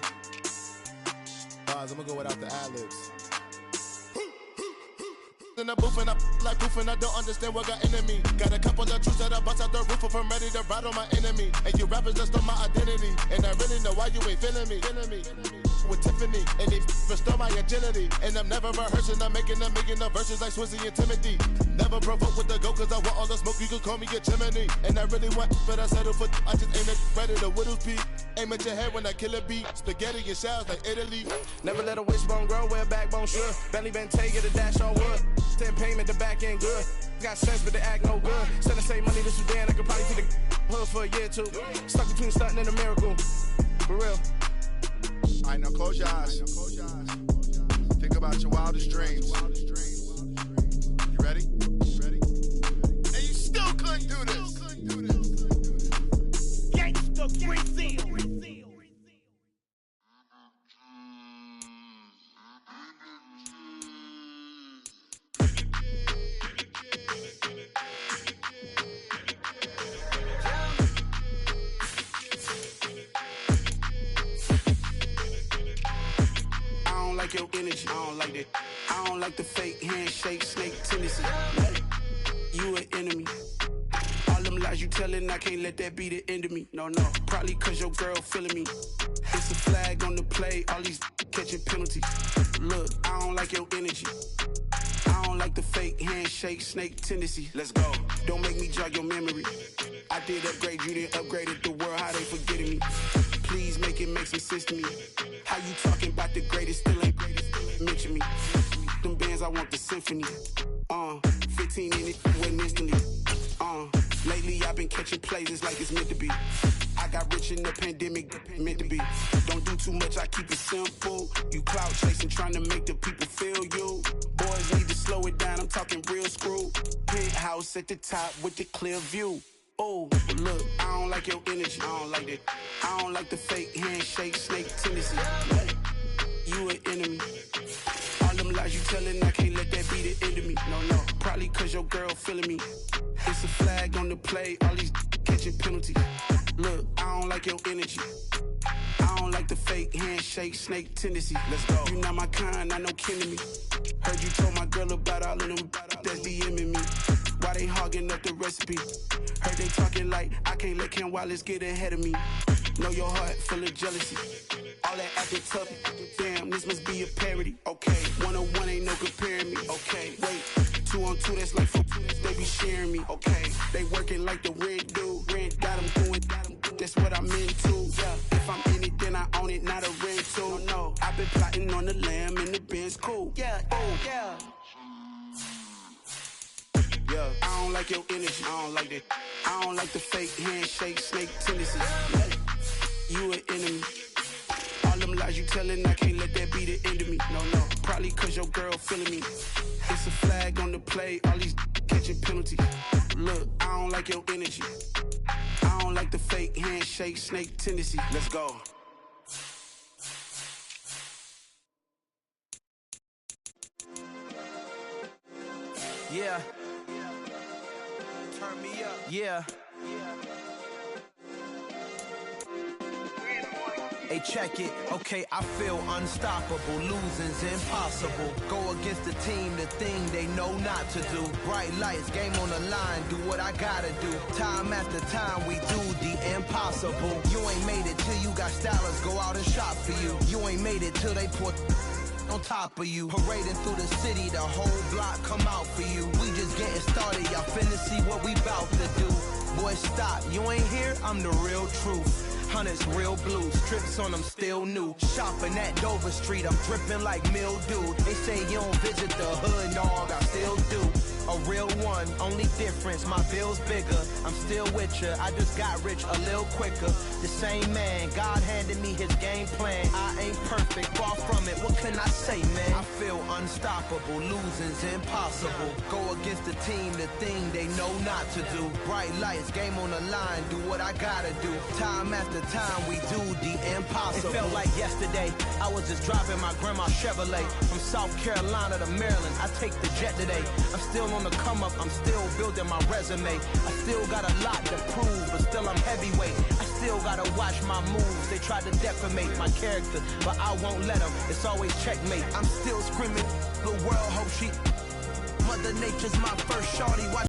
Bars, I'm gonna go without the ad-libs. In the booth and I like proof and I don't understand what got into me. Got a couple of truths that I bust out the roof if I'm ready to ride on my enemy. And you rappers just stole my identity. And I really know why you ain't feeling me. With Tiffany, and they restore my agility. And I'm never rehearsing, I'm making a million of verses like Swizzy and Timothy. Never provoke with the go, cause I want all the smoke, you can call me a chimney. And I really want, but I settle for, I just aim at ready to Whittles Peak. Aim at your head when I kill a beat. Spaghetti and shells like Italy. Never let a wishbone grow where backbone should. Belly been taken to dash all wood. 10 payment, the back end good. Got sense, but they act no good. Send the same money to Sudan, I could probably take the hood for a year or two. Stuck between stunting and a miracle. For real. Alright, now close your eyes. Think about your wildest dreams. You ready? And you still couldn't do this. Gangsta Brazil. Like your energy, I don't like that. I don't like the fake handshake, snake tendency. You an enemy. All them lies you telling, I can't let that be the end of me. No, probably cause your girl feeling me. It's a flag on the play, all these catching penalties. Look, I don't like your energy. I don't like the fake handshake, snake tendency. Let's go. Don't make me jog your memory. I did upgrade you, then upgraded the world. How they forgetting me? Please make it make some sense to me. How you talking about the greatest, still ain't greatest? Mention me. Them bands, I want the symphony. 15 in it, went instantly. Lately I've been catching plays, it's like it's meant to be. I got rich in the pandemic, meant to be. Don't do too much, I keep it simple. You clout chasing, trying to make the people feel you. Boys need to slow it down, I'm talking real screw. Penthouse at the top with the clear view. Oh, look, I don't like your energy, I don't like that. I don't like the fake handshake, snake tendency. You an enemy. All them lies you telling, I can't let that be the end of me. No, probably cause your girl feeling me. It's a flag on the play, all these catching penalties. Look, I don't like your energy. I don't like the fake handshake, snake tendency. Let's go. You not my kind, I know kin to me. Heard you told my girl about all of them that's DMing me. Why they hogging up the recipe? Heard they talking like I can't let Ken Wallace get ahead of me. Know your heart full of jealousy. All that acting tough, damn, this must be a parody. Okay, 101 ain't no comparing me. Okay, wait, 2 on 2, that's like 4, they be sharing me. Okay, they working like the rent dude. Rent got them doing, that's what I'm into. Yeah, if I'm in it, then I own it, not a rental. No, I've been plotting on the lamb and the Benz cool. Yeah, oh, yeah. Yeah, I don't like your energy, I don't like that. I don't like the fake handshake, snake tendency. You an enemy. All them lies you telling, I can't let that be the end of me. No, probably cause your girl feeling me. It's a flag on the play, all these catching penalties. Look, I don't like your energy. I don't like the fake handshake, snake tendency. Let's go. Yeah. Turn me up. Yeah. Hey, check it. Okay, I feel unstoppable. Losing's impossible. Go against the team, the thing they know not to do. Bright lights, game on the line. Do what I gotta do. Time after time, we do the impossible. You ain't made it till you got stylers go out and shop for you. You ain't made it till they put on top of you. Parading through the city, the whole block come out for you. We just getting started, y'all finna see what we bout to do. Boy, stop, you ain't here, I'm the real truth. Hunters, real blues, strips on them still new. Shopping at Dover Street, I'm dripping like mildew. They say you don't visit the hood, dog, I still do. A real one, only difference, my bill's bigger. I'm still with ya, I just got rich a little quicker. The same man, God handed me his game plan. I ain't perfect, far from it, what can I say, man? I feel unstoppable, losing's impossible. Go against the team, the thing they know not to do. Bright lights, game on the line, do what I gotta do. Time after time, we do the impossible. It felt like yesterday, I was just driving my grandma's Chevrolet. From South Carolina to Maryland, I take the jet today. I'm still on the come up, I'm still building my resume. I still got a lot to prove, but still I'm heavyweight. I still gotta watch my moves. They tried to defamate my character, but I won't let them. It's always checkmate. I'm still screaming, the world hope she. Mother Nature's my first shorty. Watch